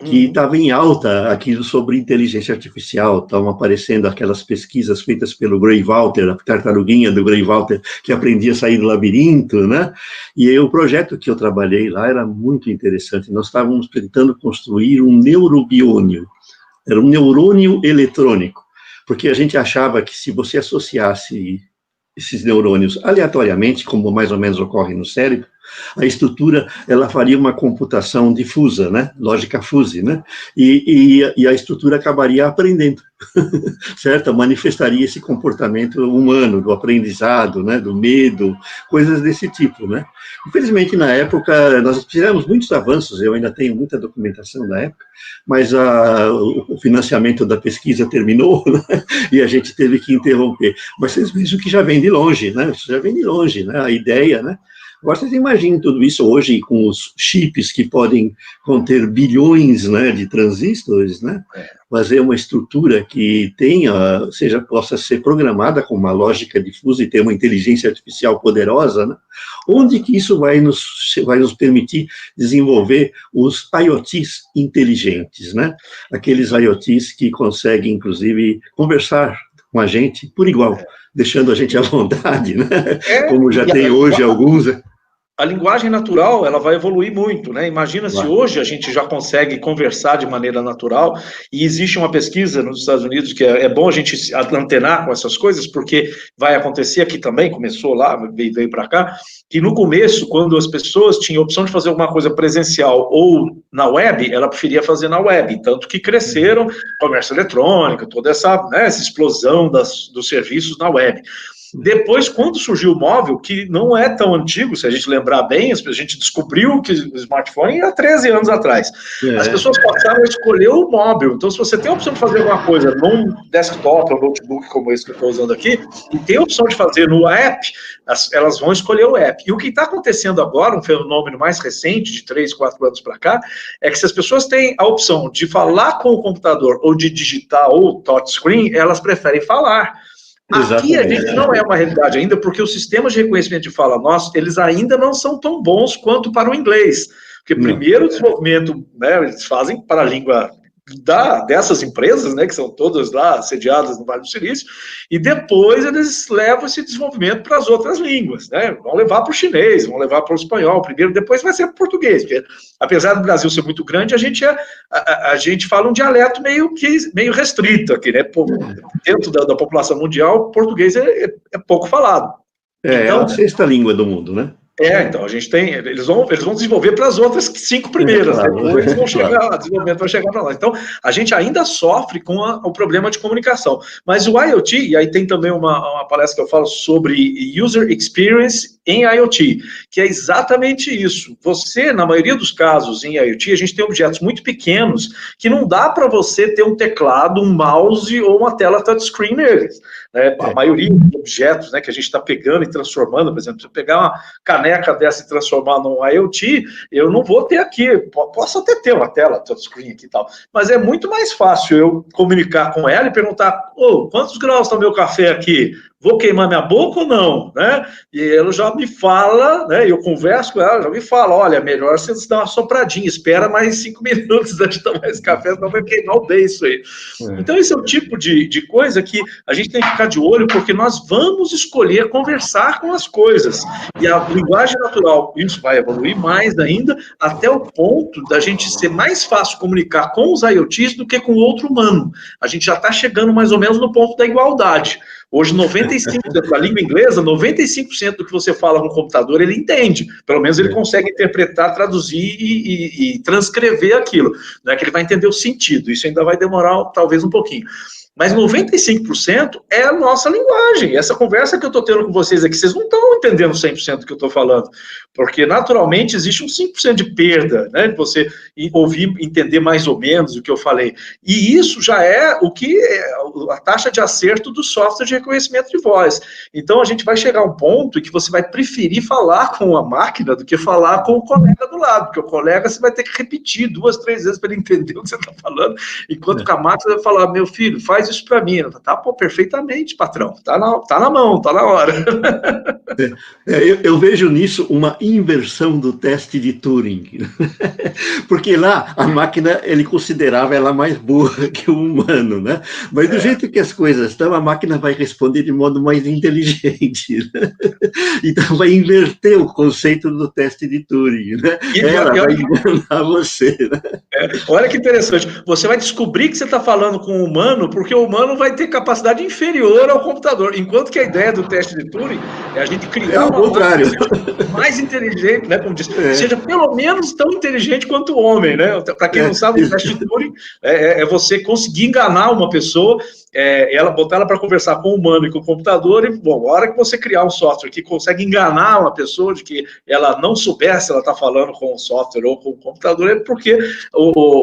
Speaker 2: que estava em alta aquilo sobre inteligência artificial, estavam aparecendo aquelas pesquisas feitas pelo Gray Walter, a tartaruguinha do Gray Walter, que aprendia a sair do labirinto, né? E aí, o projeto que eu trabalhei lá era muito interessante, nós estávamos tentando construir um neurobiônio, era um neurônio eletrônico, porque a gente achava que se você associasse esses neurônios aleatoriamente, como mais ou menos ocorre no cérebro, A estrutura, ela faria uma computação difusa, né? Lógica fuzzy, né? E a estrutura acabaria aprendendo, certo? Manifestaria esse comportamento humano, do aprendizado, né? Do medo, coisas desse tipo, né? Infelizmente, na época, nós fizemos muitos avanços, eu ainda tenho muita documentação da época, mas o financiamento da pesquisa terminou, né? E a gente teve que interromper. Mas vocês vejam que já vem de longe, né? Isso já vem de longe, né? A ideia, né? Agora, vocês imaginem tudo isso hoje com os chips que podem conter bilhões, né, de transistores, né? Fazer uma estrutura que tenha, possa ser programada com uma lógica difusa e ter uma inteligência artificial poderosa, né? Onde que isso vai nos permitir desenvolver os IoTs inteligentes, né? Aqueles IoTs que conseguem, inclusive, conversar com a gente por igual, deixando a gente à vontade, né? Como já tem hoje alguns.
Speaker 3: A linguagem natural, ela vai evoluir muito, né? Imagina se hoje a gente já consegue conversar de maneira natural, e existe uma pesquisa nos Estados Unidos que é bom a gente se antenar com essas coisas, porque vai acontecer aqui também, começou lá, veio para cá, que no começo, quando as pessoas tinham a opção de fazer alguma coisa presencial ou na web, ela preferia fazer na web, tanto que cresceram comércio eletrônico, toda essa, né, essa explosão dos serviços na web. Depois, quando surgiu o móvel, que não é tão antigo, se a gente lembrar bem, a gente descobriu que o smartphone há 13 anos atrás. As pessoas passaram a escolher o móvel. Então, se você tem a opção de fazer alguma coisa num desktop ou notebook como esse que eu estou usando aqui, e tem a opção de fazer no app, elas vão escolher o app. E o que está acontecendo agora, um fenômeno mais recente, de 3, 4 anos para cá, é que se as pessoas têm a opção de falar com o computador ou de digitar ou touchscreen, elas preferem falar. Aqui a gente não é uma realidade ainda, porque os sistemas de reconhecimento de fala nossos, eles ainda não são tão bons quanto para o inglês. Porque primeiro o desenvolvimento, né, eles fazem para a língua dessas empresas, né, que são todas lá sediadas no Vale do Silício, e depois eles levam esse desenvolvimento para as outras línguas, né, vão levar para o chinês, vão levar para o espanhol primeiro, depois vai ser para o português, porque apesar do Brasil ser muito grande, a gente fala um dialeto meio restrito aqui, né, dentro da população mundial, o português é pouco falado.
Speaker 2: Então, é a sexta língua do mundo, né?
Speaker 3: Então, a gente tem, eles vão desenvolver para as outras 5 primeiras, depois vão chegar, o desenvolvimento vai chegar para lá. Então, a gente ainda sofre com o problema de comunicação. Mas o IoT, e aí tem também uma palestra que eu falo sobre User Experience em IoT, que é exatamente isso. Você, na maioria dos casos em IoT, a gente tem objetos muito pequenos que não dá para você ter um teclado, um mouse ou uma tela touchscreen neles. Né? A maioria dos objetos, né, que a gente está pegando e transformando, por exemplo, se eu pegar uma caneca dessa e transformar num IoT, eu não vou ter aqui, posso até ter uma tela touchscreen aqui e tal, mas é muito mais fácil eu comunicar com ela e perguntar, quantos graus está o meu café aqui? Vou queimar minha boca ou não, né? E ela já me fala, né? Eu converso com ela, já me fala, olha, melhor você dar uma sopradinha, espera mais 5 minutos antes de tomar esse café, senão vai queimar o beiço aí. Então, esse é o tipo de coisa que a gente tem que ficar de olho, porque nós vamos escolher conversar com as coisas. E a linguagem natural, isso vai evoluir mais ainda, até o ponto da gente ser mais fácil comunicar com os IoTs do que com o outro humano. A gente já está chegando mais ou menos no ponto da igualdade. Hoje, 95% da língua inglesa, 95% do que você fala no computador, ele entende. Pelo menos ele consegue interpretar, traduzir e transcrever aquilo. Não é que ele vai entender o sentido. Isso ainda vai demorar, talvez, um pouquinho. Mas 95% é a nossa linguagem. Essa conversa que eu estou tendo com vocês aqui, vocês não estão entendendo 100% do que eu estou falando. Porque, naturalmente, existe um 5% de perda, né? De você ouvir, entender mais ou menos o que eu falei. E isso já é o que a taxa de acerto do software de reconhecimento de voz. Então, a gente vai chegar a um ponto em que você vai preferir falar com a máquina do que falar com o colega do lado. Porque o colega você vai ter que repetir 2, 3 vezes para ele entender o que você está falando. Enquanto que a máquina vai falar, meu filho, faz isso para mim. Tá, perfeitamente, patrão. Tá na mão, tá na hora.
Speaker 2: Eu vejo nisso uma inversão do teste de Turing. Porque lá a máquina, ele considerava ela mais burra que o humano, né? Mas do jeito que as coisas estão, a máquina vai responder de modo mais inteligente. Né? Então vai inverter o conceito do teste de Turing, né? Ela vai enganar você. Né?
Speaker 3: Olha que interessante. Você vai descobrir que você está falando com o humano porque o humano vai ter capacidade inferior ao computador, enquanto que a ideia do teste de Turing é a gente criar uma máquina mais inteligente, né, como diz, seja pelo menos tão inteligente quanto o homem, né? Para quem não sabe, o teste de Turing é você conseguir enganar uma pessoa, botar ela para conversar com o humano e com o computador, e, bom, a hora que você criar um software que consegue enganar uma pessoa de que ela não souber se ela está falando com o software ou com o computador, é porque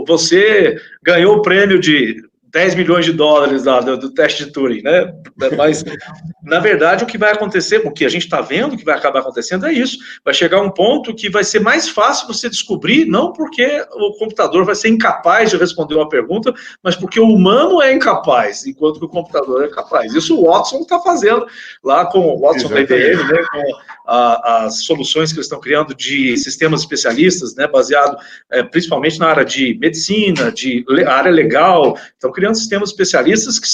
Speaker 3: você ganhou o prêmio de 10 milhões de dólares do teste de Turing, né? Mas, na verdade, o que vai acontecer, o que a gente está vendo que vai acabar acontecendo é isso. Vai chegar um ponto que vai ser mais fácil você descobrir, não porque o computador vai ser incapaz de responder uma pergunta, mas porque o humano é incapaz, enquanto que o computador é capaz. Isso o Watson está fazendo lá com o Watson da IBM, né, com as soluções que eles estão criando de sistemas especialistas, né, baseado principalmente na área de medicina, de área legal. Estão criando sistemas especialistas que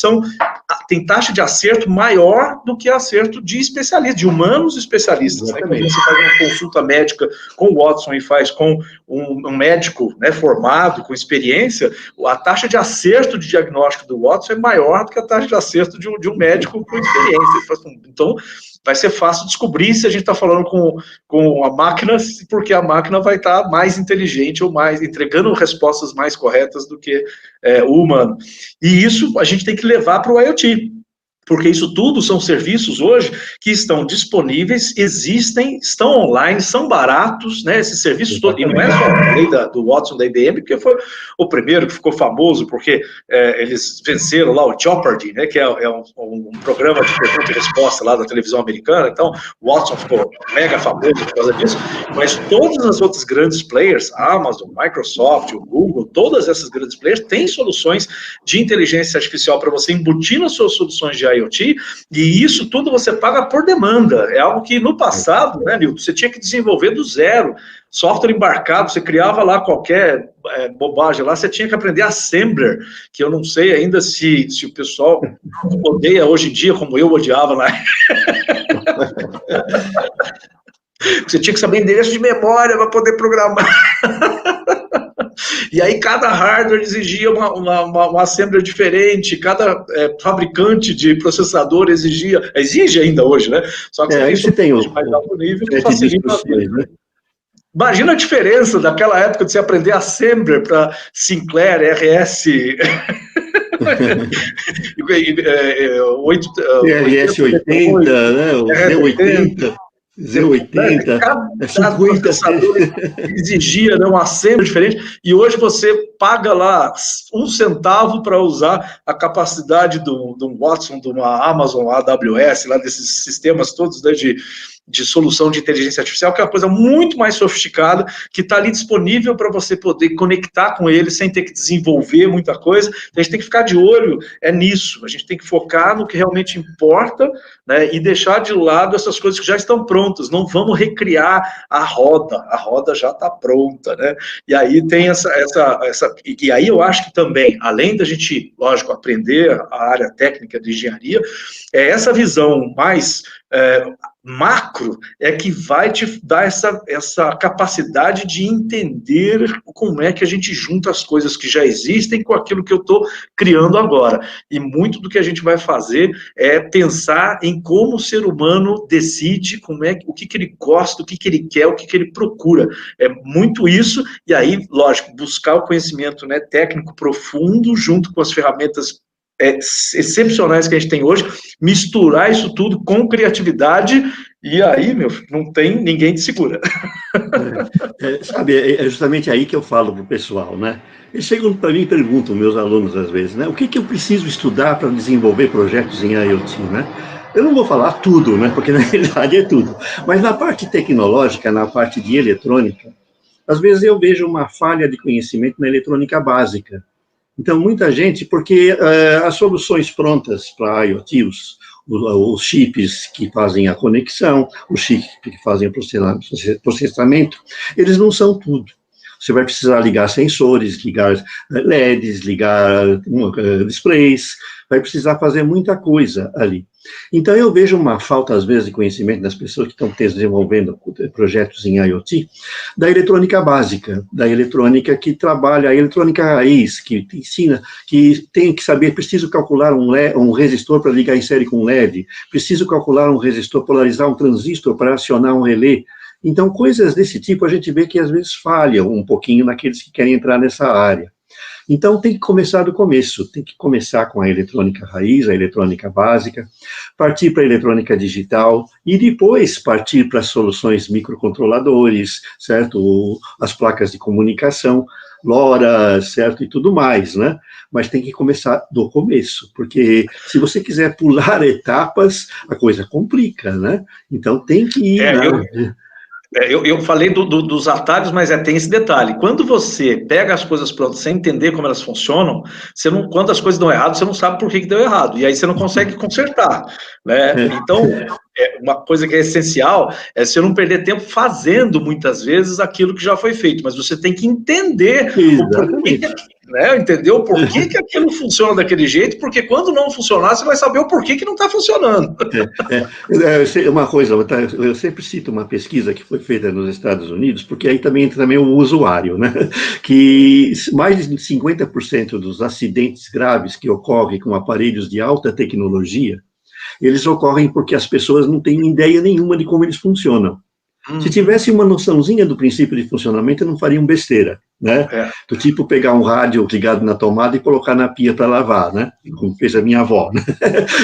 Speaker 3: tem taxa de acerto maior do que acerto de especialistas, de humanos especialistas. Né? Quando você faz uma consulta médica com o Watson e faz com um médico, né, formado, com experiência, a taxa de acerto de diagnóstico do Watson é maior do que a taxa de acerto de um médico com experiência. Então, vai ser fácil descobrir se a gente está falando com a máquina, porque a máquina vai estar mais inteligente ou mais entregando respostas mais corretas do que o humano. E isso a gente tem que levar para o IoT, porque isso tudo são serviços hoje que estão disponíveis, existem, estão online, são baratos, né, esses serviços todos, e não é só a lei do Watson da IBM, porque foi o primeiro que ficou famoso, porque eles venceram lá o Jeopardy, né, que é um programa de pergunta e resposta lá da televisão americana, então o Watson ficou mega famoso por causa disso, mas todas as outras grandes players, a Amazon, Microsoft, o Google, todas essas grandes players têm soluções de inteligência artificial para você embutir nas suas soluções de IoT, e isso tudo você paga por demanda. É algo que no passado, né, Nilton, você tinha que desenvolver do zero. Software embarcado, você criava lá qualquer bobagem lá, você tinha que aprender Assembler, que eu não sei ainda se o pessoal odeia hoje em dia, como eu odiava lá. Você tinha que saber endereço de memória para poder programar. E aí cada hardware exigia uma assembler diferente, cada fabricante de processador exige ainda hoje, né? Só que
Speaker 2: você tem o
Speaker 3: mais alto nível que facilita a vida. Né? Imagina a diferença daquela época de você aprender assembler para Sinclair, RS...
Speaker 2: RS-80, né? O Z80... Z80,
Speaker 3: cada processador exigia, né, uma assembly diferente, e hoje você paga lá 1 centavo para usar a capacidade de um Watson, de uma Amazon AWS, lá desses sistemas todos, né, de solução de inteligência artificial, que é uma coisa muito mais sofisticada, que está ali disponível para você poder conectar com ele sem ter que desenvolver muita coisa. Então, a gente tem que ficar de olho nisso, a gente tem que focar no que realmente importa, né, e deixar de lado essas coisas que já estão prontas, não vamos recriar a roda já está pronta, né, e aí tem e aí eu acho que também, além da gente, lógico, aprender a área técnica de engenharia, essa visão mais macro é que vai te dar essa capacidade de entender como é que a gente junta as coisas que já existem com aquilo que eu estou criando agora. E muito do que a gente vai fazer é pensar em como o ser humano decide o que ele gosta, o que ele quer, o que ele procura. É muito isso, e aí, lógico, buscar o conhecimento, né, técnico profundo junto com as ferramentas excepcionais que a gente tem hoje, misturar isso tudo com criatividade, e aí, não tem ninguém te segura.
Speaker 2: Sabe, é justamente aí que eu falo para o pessoal, né? Eles chegam para mim e perguntam, meus alunos às vezes, né? O que eu preciso estudar para desenvolver projetos em IoT, né? Eu não vou falar tudo, né? Porque na realidade é tudo. Mas na parte tecnológica, na parte de eletrônica, às vezes eu vejo uma falha de conhecimento na eletrônica básica. Então, muita gente, porque as soluções prontas para IoT, os chips que fazem a conexão, os chips que fazem o processamento, eles não são tudo. você vai precisar ligar sensores, ligar LEDs, ligar displays, vai precisar fazer muita coisa ali. Então, eu vejo uma falta, às vezes, de conhecimento das pessoas que estão desenvolvendo projetos em IoT, da eletrônica básica, da eletrônica que trabalha, a eletrônica raiz, que ensina, que tem que saber, preciso calcular um resistor para ligar em série com LED, preciso calcular um resistor, polarizar um transistor para acionar um relé. Então, coisas desse tipo, a gente vê que, às vezes, falham um pouquinho naqueles que querem entrar nessa área. Então, tem que começar do começo, tem que começar com a eletrônica raiz, a eletrônica básica, partir para a eletrônica digital e depois partir para soluções microcontroladores, certo? As placas de comunicação, LoRa, certo? E tudo mais, né? Mas tem que começar do começo, porque se você quiser pular etapas, a coisa complica, né? Então, tem que ir...
Speaker 3: Eu falei dos atalhos, mas tem esse detalhe. Quando você pega as coisas prontas sem entender como elas funcionam, quando as coisas dão errado, você não sabe por que deu errado. E aí você não consegue consertar, né? Então, uma coisa que é essencial é você não perder tempo fazendo, muitas vezes, aquilo que já foi feito. Mas você tem que entender o porquê, né? Entender o porquê que aquilo funciona daquele jeito, porque quando não funcionar, você vai saber o porquê que não está funcionando.
Speaker 2: Uma coisa, eu sempre cito uma pesquisa que foi feita nos Estados Unidos, porque aí também entra também o usuário, né? Que mais de 50% dos acidentes graves que ocorrem com aparelhos de alta tecnologia, eles ocorrem porque as pessoas não têm ideia nenhuma de como eles funcionam. Se tivesse uma noçãozinha do princípio de funcionamento, não fariam besteira, né? Do tipo pegar um rádio ligado na tomada e colocar na pia para lavar, né? Como fez a minha avó, né?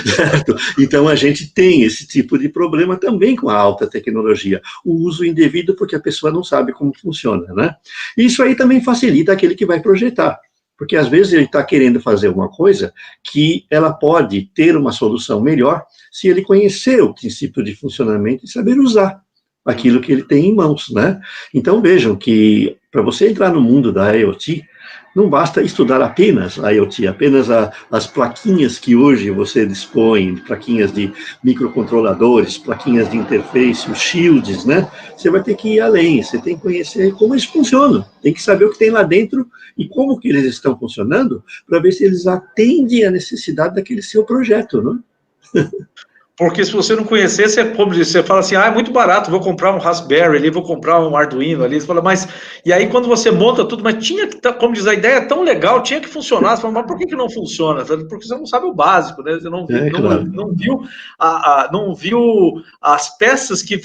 Speaker 2: Certo? Então, a gente tem esse tipo de problema também com a alta tecnologia. O uso indevido porque a pessoa não sabe como funciona, né? Isso aí também facilita aquele que vai projetar. Porque, às vezes, ele está querendo fazer uma coisa que ela pode ter uma solução melhor se ele conhecer o princípio de funcionamento e saber usar aquilo que ele tem em mãos, né? Então, vejam que para você entrar no mundo da IoT, não basta estudar apenas a IoT, apenas as plaquinhas que hoje você dispõe, plaquinhas de microcontroladores, plaquinhas de interface, os shields, né? Você vai ter que ir além, você tem que conhecer como eles funcionam, tem que saber o que tem lá dentro e como que eles estão funcionando, para ver se eles atendem à necessidade daquele seu projeto, né?
Speaker 3: Porque se você não conhecer, você fala assim, é muito barato, vou comprar um Raspberry ali, vou comprar um Arduino ali, você fala, mas, e aí quando você monta tudo, mas tinha que, como diz, a ideia é tão legal, tinha que funcionar, você fala, mas por que não funciona? Porque você não sabe o básico, né, você não viu as peças que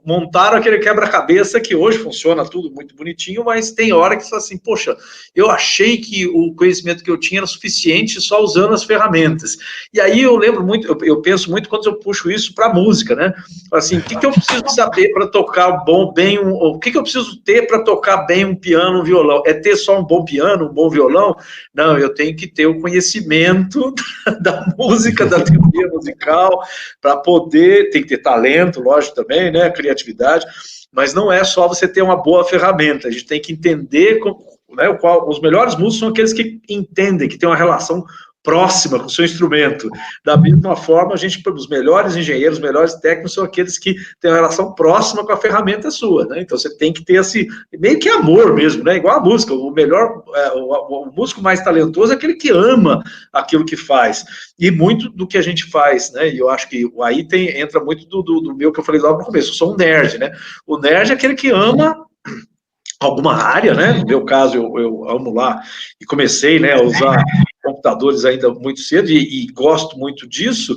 Speaker 3: montaram aquele quebra-cabeça que hoje funciona tudo muito bonitinho, mas tem hora que você fala assim, poxa, eu achei que o conhecimento que eu tinha era suficiente só usando as ferramentas. E aí eu lembro muito, eu penso muito quando eu puxo isso para música, né? Assim, o que eu preciso saber para tocar bem o que eu preciso ter para tocar bem um piano, um violão? É ter só um bom piano, um bom violão? Não, eu tenho que ter o conhecimento da música, da teoria musical, para poder, tem que ter talento, lógico também, né? Criatividade, mas não é só você ter uma boa ferramenta, a gente tem que entender os melhores músicos são aqueles que entendem, que têm uma relação próxima com o seu instrumento. Da mesma forma, os melhores engenheiros, os melhores técnicos são aqueles que têm uma relação próxima com a ferramenta sua, né? Então, você tem que ter esse, meio que amor mesmo, né? Igual a música, o músico mais talentoso é aquele que ama aquilo que faz. E muito do que a gente faz, né? E eu acho que aí entra muito do meu que eu falei logo no começo, eu sou um nerd, né? O nerd é aquele que ama alguma área, né? No meu caso, eu amo lá e comecei, né, a usar computadores ainda muito cedo e gosto muito disso,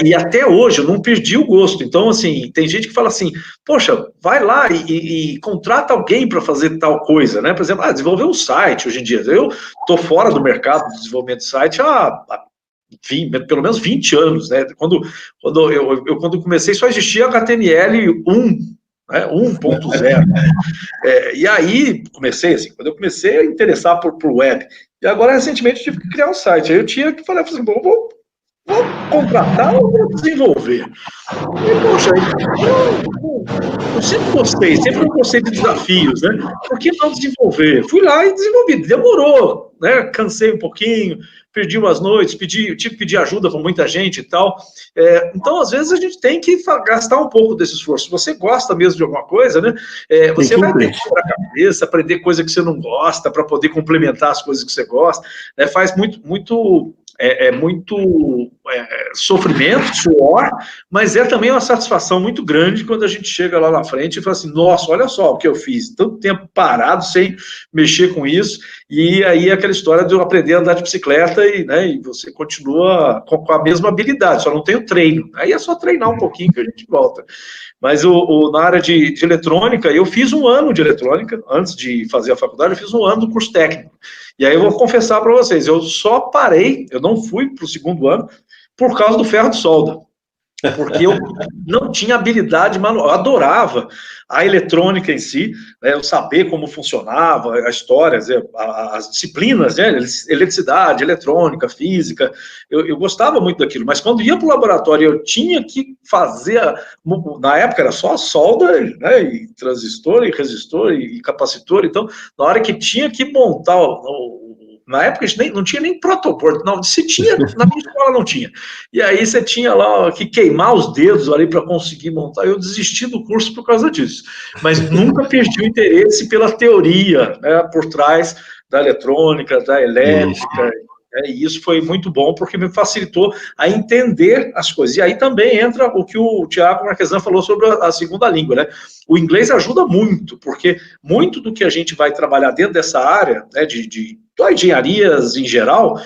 Speaker 3: e até hoje eu não perdi o gosto. Então, assim, tem gente que fala assim, poxa, vai lá e contrata alguém para fazer tal coisa, né? Por exemplo, desenvolver um site hoje em dia. Eu estou fora do mercado de desenvolvimento de site há pelo menos 20 anos, né? Quando eu comecei, só existia HTML1, né, 1.0. E aí, quando eu comecei a interessar por web, e agora, recentemente, eu tive que criar um site, aí eu tinha que falar assim, bom, vou contratar ou vou desenvolver? E, poxa, eu sempre gostei de desafios, né? Por que não desenvolver? Fui lá e desenvolvi. Demorou, né? Cansei um pouquinho, perdi umas noites, tive que pedir ajuda para muita gente e tal. Então, às vezes, a gente tem que gastar um pouco desse esforço. Se você gosta mesmo de alguma coisa, né? Você vai ter que quebrar a cabeça, aprender coisa que você não gosta, para poder complementar as coisas que você gosta. Né? Faz muito sofrimento, suor, mas é também uma satisfação muito grande quando a gente chega lá na frente e fala assim, nossa, olha só o que eu fiz, tanto tempo parado sem mexer com isso, e aí aquela história de eu aprender a andar de bicicleta e você continua com a mesma habilidade, só não tem o treino, aí é só treinar um pouquinho que a gente volta. Mas na área de eletrônica, eu fiz um ano de eletrônica, antes de fazer a faculdade, eu fiz um ano do curso técnico. E aí eu vou confessar para vocês, eu só parei, eu não fui para o segundo ano, por causa do ferro de solda. Porque eu não tinha habilidade manual, eu adorava a eletrônica em si, né, eu saber como funcionava, a história, as disciplinas, né, eletricidade, eletrônica, física, eu gostava muito daquilo, mas quando ia para o laboratório eu tinha que fazer, na época era só solda, né, e transistor, e resistor, e capacitor, então na hora que tinha que montar na época a gente não tinha nem protoboard, não, se tinha, na minha escola não tinha. E aí você tinha lá que queimar os dedos ali para conseguir montar. Eu desisti do curso por causa disso. Mas nunca perdi o interesse pela teoria, né, por trás da eletrônica, da elétrica. E isso foi muito bom, porque me facilitou a entender as coisas. E aí também entra o que o Tiago Marquesan falou sobre a segunda língua, né? O inglês ajuda muito, porque muito do que a gente vai trabalhar dentro dessa área, né, de engenharias em geral,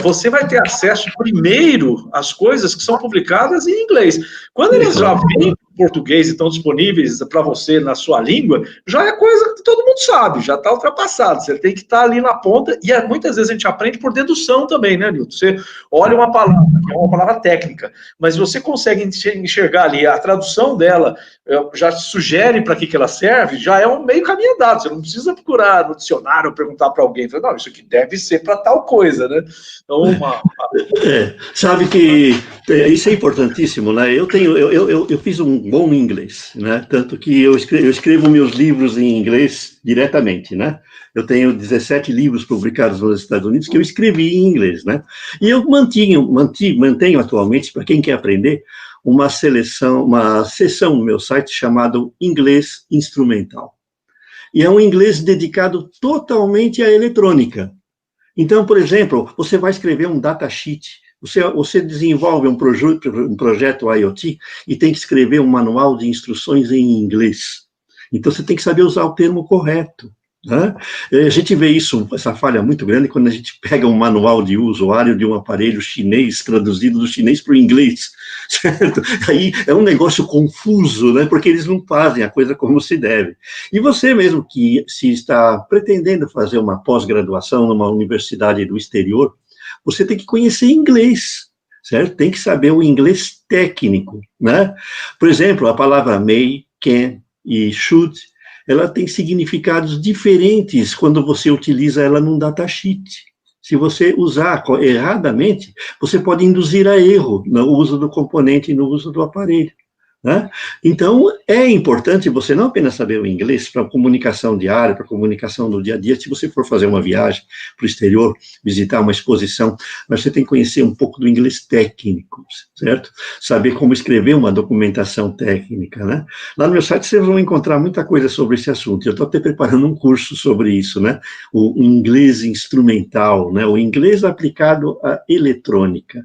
Speaker 3: você vai ter acesso primeiro às coisas que são publicadas em inglês. Quando eles já vêm em português e estão disponíveis para você na sua língua, já é coisa que todo mundo sabe, já está ultrapassado. Você tem que estar ali na ponta, e muitas vezes a gente aprende por dedução também, né, Nilton? Você olha uma palavra, que é uma palavra técnica, mas você consegue enxergar ali a tradução dela, já sugere para que ela serve, já é um meio caminho andado. Você não precisa procurar no dicionário ou perguntar para alguém. Não, isso aqui deve ser para tal coisa, né? Então,
Speaker 2: sabe que isso é importantíssimo, né? Eu fiz um bom inglês, né? Tanto que eu escrevo meus livros em inglês diretamente, né? Eu tenho 17 livros publicados nos Estados Unidos que eu escrevi em inglês, né? E eu mantenho atualmente, para quem quer aprender, uma sessão no meu site chamado Inglês Instrumental. E é um inglês dedicado totalmente à eletrônica. Então, por exemplo, você vai escrever um datasheet, você desenvolve um projeto IoT e tem que escrever um manual de instruções em inglês. Então, você tem que saber usar o termo correto. Né? A gente vê essa falha muito grande quando a gente pega um manual de usuário de um aparelho chinês, traduzido do chinês para o inglês, certo? Aí é um negócio confuso, né? Porque eles não fazem a coisa como se deve. E você mesmo que se está pretendendo fazer uma pós-graduação numa universidade do exterior, você tem que conhecer inglês, certo? Tem que saber o inglês técnico, né? Por exemplo, a palavra may, can e should, ela tem significados diferentes quando você utiliza ela num datasheet. Se você usar erradamente, você pode induzir a erro no uso do componente e no uso do aparelho. Né? Então, é importante você não apenas saber o inglês para comunicação diária, para comunicação no dia a dia, se você for fazer uma viagem para o exterior, visitar uma exposição, mas você tem que conhecer um pouco do inglês técnico, certo? Saber como escrever uma documentação técnica, né? Lá no meu site vocês vão encontrar muita coisa sobre esse assunto, eu estou até preparando um curso sobre isso, né? O inglês instrumental, né? O inglês aplicado à eletrônica.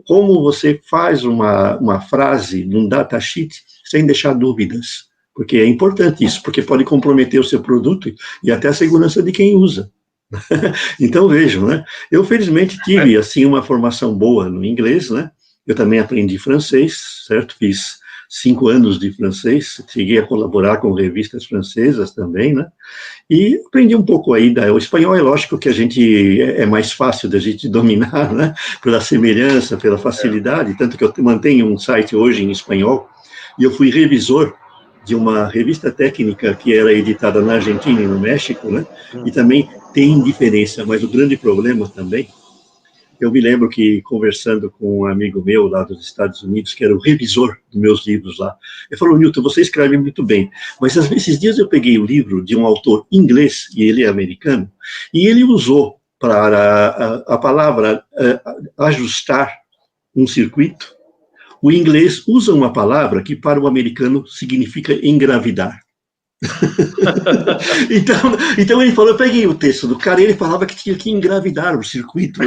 Speaker 2: Como você faz uma frase num datasheet sem deixar dúvidas, porque é importante isso, porque pode comprometer o seu produto e até a segurança de quem usa. Então, vejam, né? Eu, felizmente, tive, assim, uma formação boa no inglês, né? Eu também aprendi francês, certo? Fiz 5 anos de francês, cheguei a colaborar com revistas francesas também, né? E aprendi um pouco aí, o espanhol é lógico que a gente, é mais fácil da gente dominar, né? Pela semelhança, pela facilidade, tanto que eu mantenho um site hoje em espanhol, e eu fui revisor de uma revista técnica que era editada na Argentina e no México, né? E também tem diferença, mas o grande problema também Eu me lembro que, conversando com um amigo meu lá dos Estados Unidos, que era o revisor dos meus livros lá, ele falou: Newton, você escreve muito bem, mas esses dias eu peguei o livro de um autor inglês, e ele é americano, e ele usou para a palavra ajustar um circuito. O inglês usa uma palavra que para o americano significa engravidar. então ele falou, eu peguei o texto do cara e ele falava que tinha que engravidar o circuito.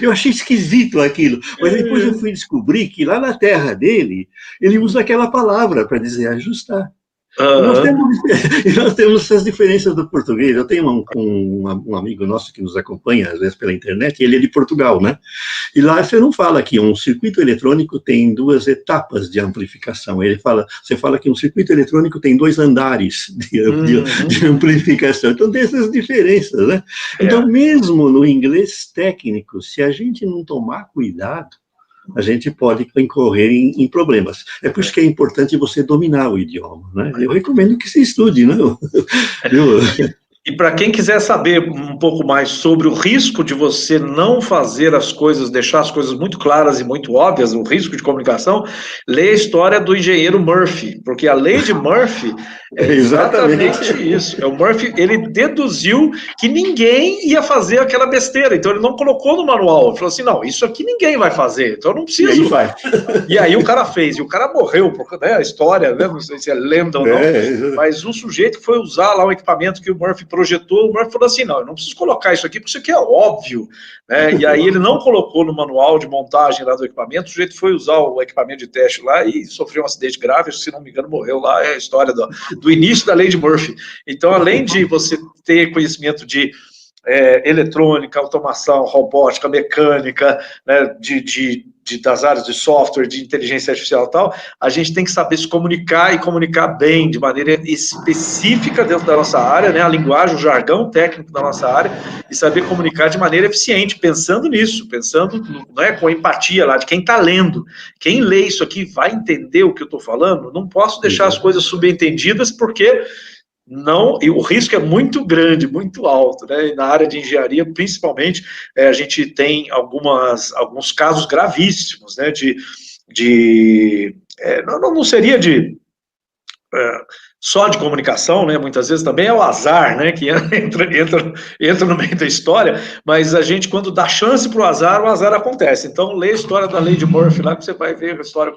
Speaker 2: Eu achei esquisito aquilo, mas depois eu fui descobrir que lá na terra dele, ele usa aquela palavra para dizer ajustar. Nós temos essas diferenças do português. Eu tenho um amigo nosso que nos acompanha, às vezes, pela internet, e ele é de Portugal, né? E lá você não fala que um circuito eletrônico tem 2 etapas de amplificação. Você fala que um circuito eletrônico tem 2 andares de amplificação. Então, tem essas diferenças, né? Então, mesmo no inglês técnico, se a gente não tomar cuidado, a gente pode incorrer em problemas. É por isso que é importante você dominar o idioma, né? Eu recomendo que se estude, né?
Speaker 3: E para quem quiser saber um pouco mais sobre o risco de você não fazer as coisas, deixar as coisas muito claras e muito óbvias, o risco de comunicação, lê a história do engenheiro Murphy, porque a lei de Murphy é exatamente isso. O Murphy, ele deduziu que ninguém ia fazer aquela besteira, então ele não colocou no manual, ele falou assim, não, isso aqui ninguém vai fazer, então eu não preciso. E aí o cara fez, e o cara morreu, porque, né, a história, né, não sei se é lenda ou não, mas o sujeito foi usar lá um equipamento que o Murphy projetou, o Murphy falou assim, não, eu não preciso colocar isso aqui, porque isso aqui é óbvio, né? E aí ele não colocou no manual de montagem lá do equipamento, o sujeito foi usar o equipamento de teste lá e sofreu um acidente grave, se não me engano morreu lá, é a história do início da lei de Murphy. Então, além de você ter conhecimento de eletrônica, automação, robótica, mecânica, né, das áreas de software, de inteligência artificial e tal, a gente tem que saber se comunicar e comunicar bem, de maneira específica dentro da nossa área, né, a linguagem, o jargão técnico da nossa área, e saber comunicar de maneira eficiente, pensando nisso, pensando, né, com empatia lá, de quem está lendo. Quem lê isso aqui vai entender o que eu estou falando? Não posso deixar as coisas subentendidas, porque não, e o risco é muito grande, muito alto, né? E na área de engenharia, principalmente, a gente tem alguns casos gravíssimos, né? Não seria só de comunicação, né? Muitas vezes também é o azar, né? Que entra no meio da história, mas a gente, quando dá chance para o azar acontece. Então, lê a história da lei de Murphy lá, que você vai ver a história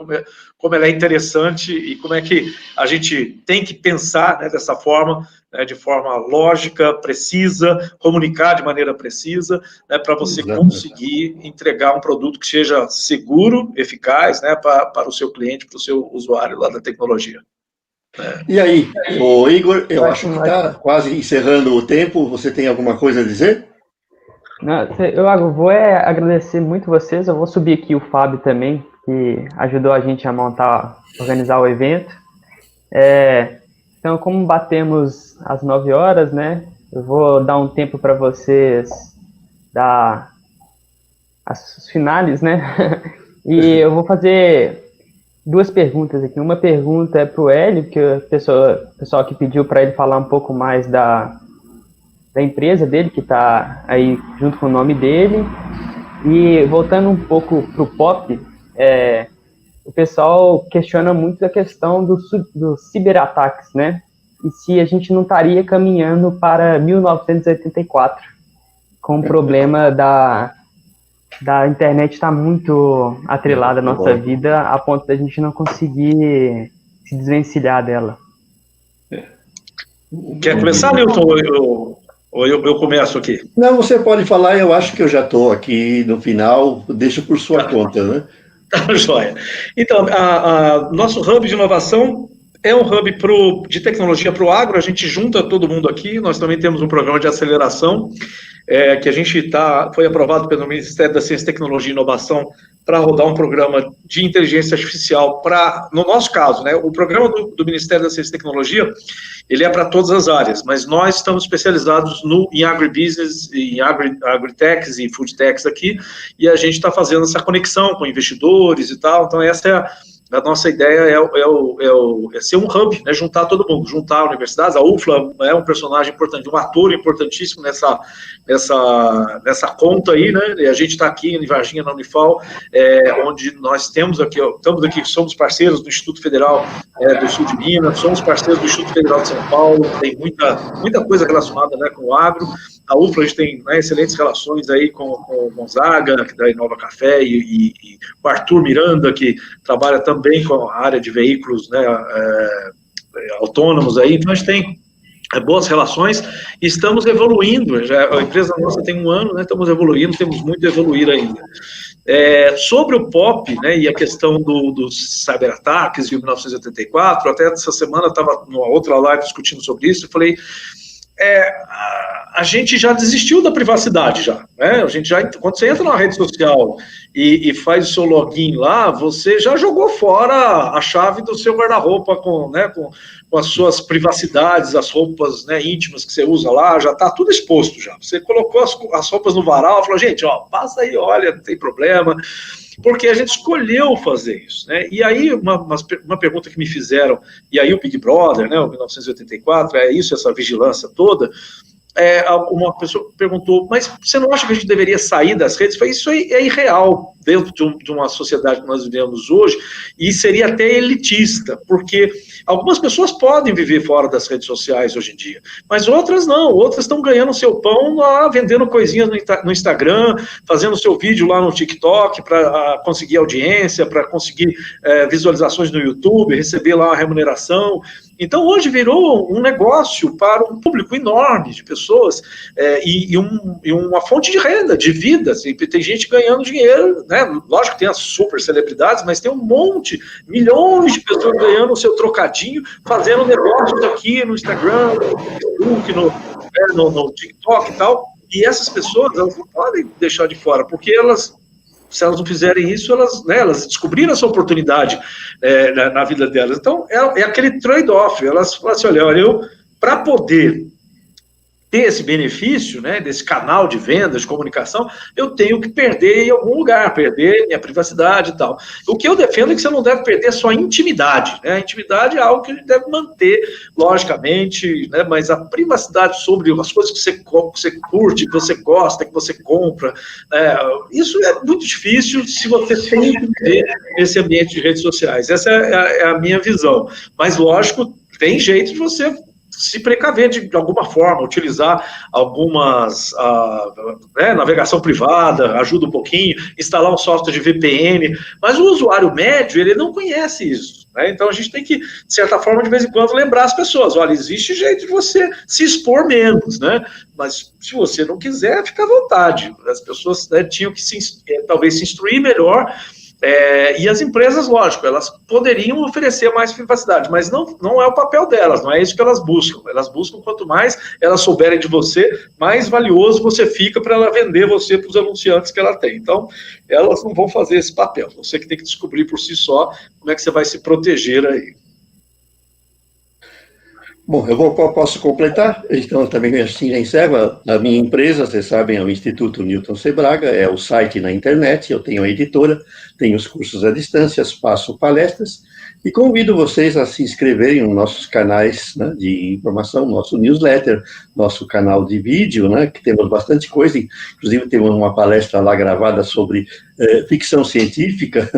Speaker 3: como ela é interessante e como é que a gente tem que pensar, né, dessa forma, né, de forma lógica, precisa, comunicar de maneira precisa, né, para você conseguir entregar um produto que seja seguro, eficaz, né, para o seu cliente, para o seu usuário lá da tecnologia.
Speaker 2: E aí, o Igor, eu acho que está quase encerrando o tempo, você tem alguma coisa a dizer?
Speaker 1: Não, eu vou agradecer muito vocês, eu vou subir aqui o Fábio também, que ajudou a gente a organizar o evento. Então, como batemos às 9 horas, né, eu vou dar um tempo para vocês dar as finais, né, e eu vou fazer 2 perguntas aqui. Uma pergunta é para o Hélio, que o pessoal que pediu para ele falar um pouco mais da empresa dele, que está aí junto com o nome dele. E voltando um pouco para o POP, o pessoal questiona muito a questão dos ciberataques, né? E se a gente não estaria caminhando para 1984, com o problema da internet está muito atrelada à nossa vida, a ponto da gente não conseguir se desvencilhar dela.
Speaker 3: Quer começar, Newton, ou eu começo aqui?
Speaker 2: Não, você pode falar, eu acho que eu já estou aqui no final, deixo por sua conta, né?
Speaker 3: Tá, joia. Então, nosso hub de inovação é um hub de tecnologia para o agro, a gente junta todo mundo aqui, nós também temos um programa de aceleração, que a gente foi aprovado pelo Ministério da Ciência, Tecnologia e Inovação para rodar um programa de inteligência artificial no nosso caso, né, o programa do Ministério da Ciência e Tecnologia, ele é para todas as áreas, mas nós estamos especializados em agribusiness, em agritechs e foodtechs aqui, e a gente está fazendo essa conexão com investidores e tal, então essa a nossa ideia é ser um hub, né, juntar todo mundo, juntar universidades. A UFLA é um personagem importante, um ator importantíssimo nessa conta aí, né, e a gente está aqui em Varginha, na Unifal, onde nós estamos aqui, somos parceiros do Instituto Federal do Sul de Minas, somos parceiros do Instituto Federal de São Paulo, tem muita coisa relacionada, né, com o agro. A UFLA, a gente tem, né, excelentes relações aí com o Gonzaga, que da Inova Café, e o Arthur Miranda, que trabalha também com a área de veículos, né, autônomos aí. Então a gente tem boas relações e estamos evoluindo. A empresa nossa tem 1 ano, né, estamos evoluindo, temos muito a evoluir ainda. Sobre o POP, né, e a questão dos cyberataques de 1984, até essa semana eu estava numa outra live discutindo sobre isso, e falei, a gente já desistiu da privacidade já, né? Quando você entra numa rede social e faz o seu login lá, você já jogou fora a chave do seu guarda-roupa com as suas privacidades, as roupas, né, íntimas que você usa lá, já está tudo exposto já. Você colocou as roupas no varal, falou, gente, ó, passa aí, olha, não tem problema, porque a gente escolheu fazer isso, né? E aí, uma pergunta que me fizeram, e aí o Big Brother, né, o 1984, essa vigilância toda, uma pessoa perguntou, mas você não acha que a gente deveria sair das redes? Eu falei, isso é irreal dentro de uma sociedade que nós vivemos hoje, e seria até elitista, porque algumas pessoas podem viver fora das redes sociais hoje em dia, mas outras não, outras estão ganhando seu pão lá, vendendo coisinhas no Instagram, fazendo seu vídeo lá no TikTok para conseguir audiência, para conseguir visualizações no YouTube, receber lá uma remuneração. Então, hoje virou um negócio para um público enorme de pessoas e uma fonte de renda, de vida. Assim, tem gente ganhando dinheiro, né? Lógico que tem as super celebridades, mas tem um monte, milhões de pessoas ganhando o seu trocadinho, fazendo negócios aqui no Instagram, no Facebook, no TikTok e tal. E essas pessoas, elas não podem deixar de fora, porque se elas não fizerem isso, elas descobriram essa oportunidade na vida delas. Então, é aquele trade-off. Elas falam assim, olha, para poder ter esse benefício, né, desse canal de vendas, de comunicação, eu tenho que perder em algum lugar, perder minha privacidade e tal. O que eu defendo é que você não deve perder a sua intimidade, né? A intimidade é algo que a gente deve manter, logicamente, né, mas a privacidade sobre as coisas que você curte, que você gosta, que você compra, isso é muito difícil se você tem que ter esse ambiente de redes sociais. Essa é a minha visão. Mas, lógico, tem jeito de você se precaver de alguma forma, utilizar algumas navegação privada, ajuda um pouquinho, instalar um software de VPN, mas o usuário médio, ele não conhece isso, né? Então a gente tem que, de certa forma, de vez em quando, lembrar as pessoas, olha, existe jeito de você se expor menos, né? Mas se você não quiser, fica à vontade. As pessoas, né, tinham que talvez se instruir melhor. E as empresas, lógico, elas poderiam oferecer mais privacidade, mas não é o papel delas, não é isso que elas buscam. Elas buscam, quanto mais elas souberem de você, mais valioso você fica para ela vender você para os anunciantes que ela tem. Então, elas não vão fazer esse papel. Você que tem que descobrir por si só como é que você vai se proteger aí.
Speaker 2: Bom, posso completar? Então, também assim já encerro. A minha empresa, vocês sabem, é o Instituto Newton Sebraga, é o site na internet, eu tenho a editora, tenho os cursos à distância, faço palestras, e convido vocês a se inscreverem nos nossos canais, né, de informação, nosso newsletter, nosso canal de vídeo, né, que temos bastante coisa, inclusive temos uma palestra lá gravada sobre ficção científica,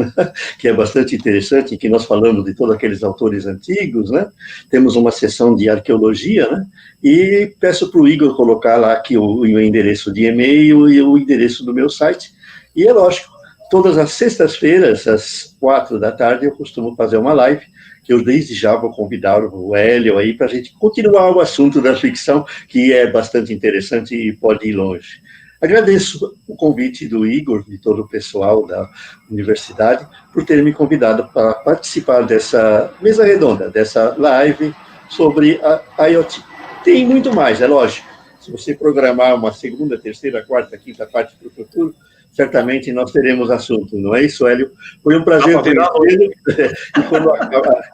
Speaker 2: que é bastante interessante, em que nós falamos de todos aqueles autores antigos, né, temos uma sessão de arqueologia, né, e peço para o Igor colocar lá aqui o endereço de e-mail e o endereço do meu site, e é lógico, todas as sextas-feiras, às 16h, eu costumo fazer uma live, que eu desde já vou convidar o Hélio aí para a gente continuar o assunto da ficção, que é bastante interessante e pode ir longe. Agradeço o convite do Igor e todo o pessoal da universidade por ter me convidado para participar dessa mesa redonda, dessa live sobre a IoT. Tem muito mais, é lógico. Se você programar uma segunda, terceira, quarta, quinta parte para o futuro, certamente nós teremos assunto, não é isso, Hélio? Foi um prazer conhecê-lo.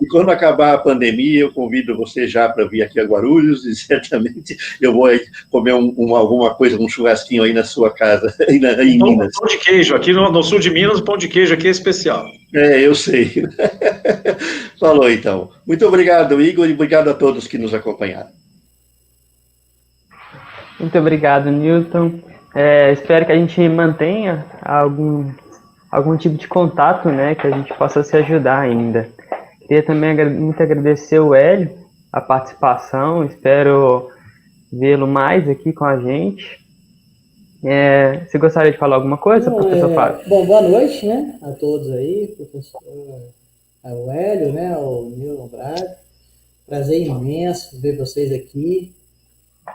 Speaker 2: E quando acabar a pandemia, eu convido você já para vir aqui a Guarulhos, e certamente eu vou aí comer alguma coisa, um churrasquinho aí na sua casa, aí em Minas.
Speaker 3: Pão de queijo, aqui no sul de Minas, o pão de queijo aqui é especial.
Speaker 2: Eu sei. Falou, então. Muito obrigado, Igor, e obrigado a todos que nos acompanharam.
Speaker 1: Muito obrigado, Newton. Espero que a gente mantenha algum tipo de contato, né, que a gente possa se ajudar ainda. Queria também muito agradecer o Hélio, a participação, espero vê-lo mais aqui com a gente. Você gostaria de falar alguma coisa, professor Fábio?
Speaker 4: Bom, boa noite, né, a todos aí, professor o Hélio, né, o Newton Braga. Prazer imenso ver vocês aqui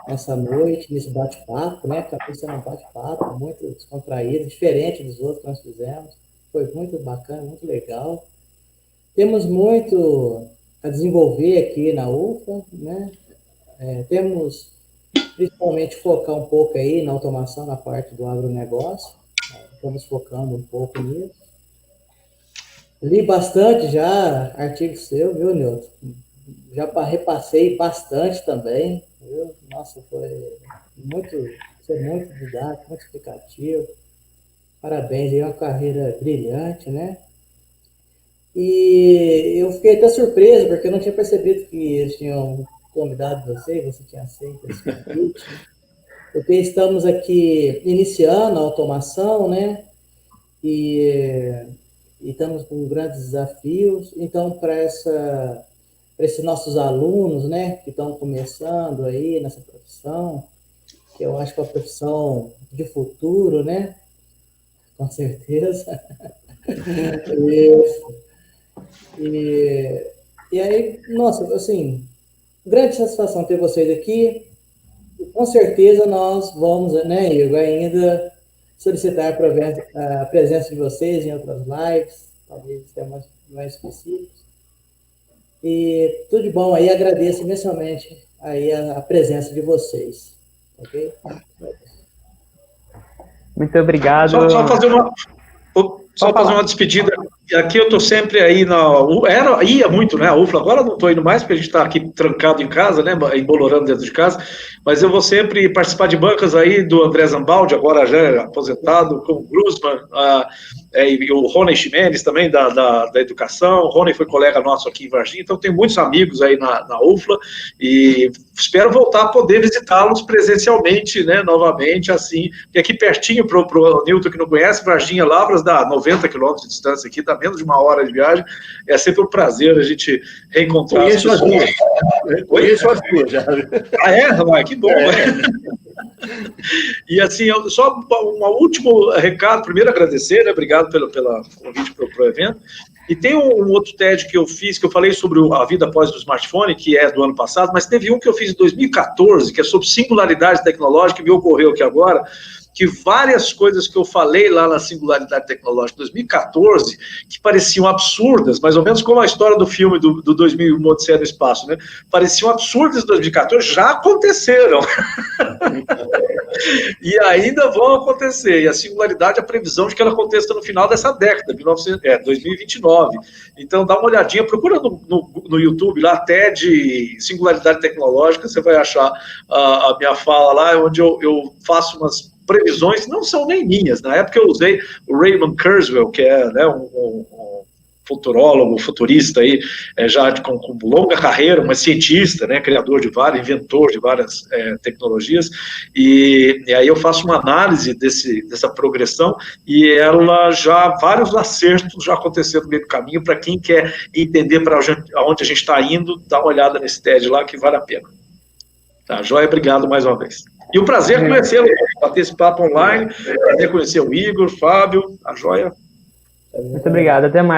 Speaker 4: nessa noite, nesse bate-papo, né, acabou sendo um bate-papo muito descontraído, diferente dos outros que nós fizemos. Foi muito bacana, muito legal. Temos muito a desenvolver aqui na UFA, né? Temos principalmente focar um pouco aí na automação na parte do agronegócio. Estamos focando um pouco nisso. Li bastante já artigo seu, viu, Newton? Já repassei bastante também, viu? Nossa, foi muito didático, muito explicativo. Parabéns, aí uma carreira brilhante, né? E eu fiquei até surpreso, porque eu não tinha percebido que eles tinham convidado você tinha aceito esse convite. Porque estamos aqui iniciando a automação, né? E estamos com grandes desafios. Então, para esses nossos alunos, né, que estão começando aí nessa profissão, que eu acho que é uma profissão de futuro, né? Com certeza. E aí, nossa, assim, grande satisfação ter vocês aqui. E com certeza nós vamos, né, Igor, ainda solicitar a presença de vocês em outras lives, talvez temas mais específicos. E tudo de bom aí, agradeço imensamente aí a presença de vocês, ok?
Speaker 1: Muito obrigado.
Speaker 3: Só fazer uma despedida. Aqui eu estou sempre aí ia muito, né, a UFLA, agora não estou indo mais, porque a gente está aqui trancado em casa, né, embolorando dentro de casa, mas eu vou sempre participar de bancas aí do André Zambaldi, agora já é aposentado, com o Grusman, e o Rony Ximenes também, da educação. O Rony foi colega nosso aqui em Varginha, então tem muitos amigos aí na UFLA, e espero voltar a poder visitá-los presencialmente, né, novamente, assim, porque aqui pertinho, para o Newton que não conhece, Varginha Lavras dá 90 quilômetros de distância aqui, dá menos de uma hora de viagem, é sempre um prazer a gente reencontrar
Speaker 2: Conheço as duas. Conheço as duas já.
Speaker 3: Ah, é? Que bom. E assim, só um último recado, primeiro agradecer, né? Obrigado pelo convite para o evento. E tem um outro TED que eu fiz, que eu falei sobre a vida após o smartphone, que é do ano passado, mas teve um que eu fiz em 2014, que é sobre singularidade tecnológica, que me ocorreu aqui agora, que várias coisas que eu falei lá na Singularidade Tecnológica 2014, que pareciam absurdas, mais ou menos como a história do filme do 2001, Odisseia no Espaço, né? Pareciam absurdas em 2014, já aconteceram. E ainda vão acontecer. E a singularidade, a previsão de que ela aconteça no final dessa década, 2029. Então, dá uma olhadinha, procura no YouTube lá, TED Singularidade Tecnológica, você vai achar a minha fala lá, onde eu faço umas previsões, não são nem minhas. Na época eu usei o Raymond Kurzweil, que é, né, um futurólogo, futurista aí, já com longa carreira, mas cientista, né, criador de várias, inventor de várias tecnologias, e aí eu faço uma análise dessa progressão, e ela vários acertos já aconteceram no meio do caminho. Para quem quer entender para onde a gente está indo, dá uma olhada nesse TED lá, que vale a pena. Tá, joia, obrigado mais uma vez. E o prazer conhecê-lo, bater esse papo online, prazer conhecer o Igor, Fábio, a joia.
Speaker 1: Muito obrigado, até mais.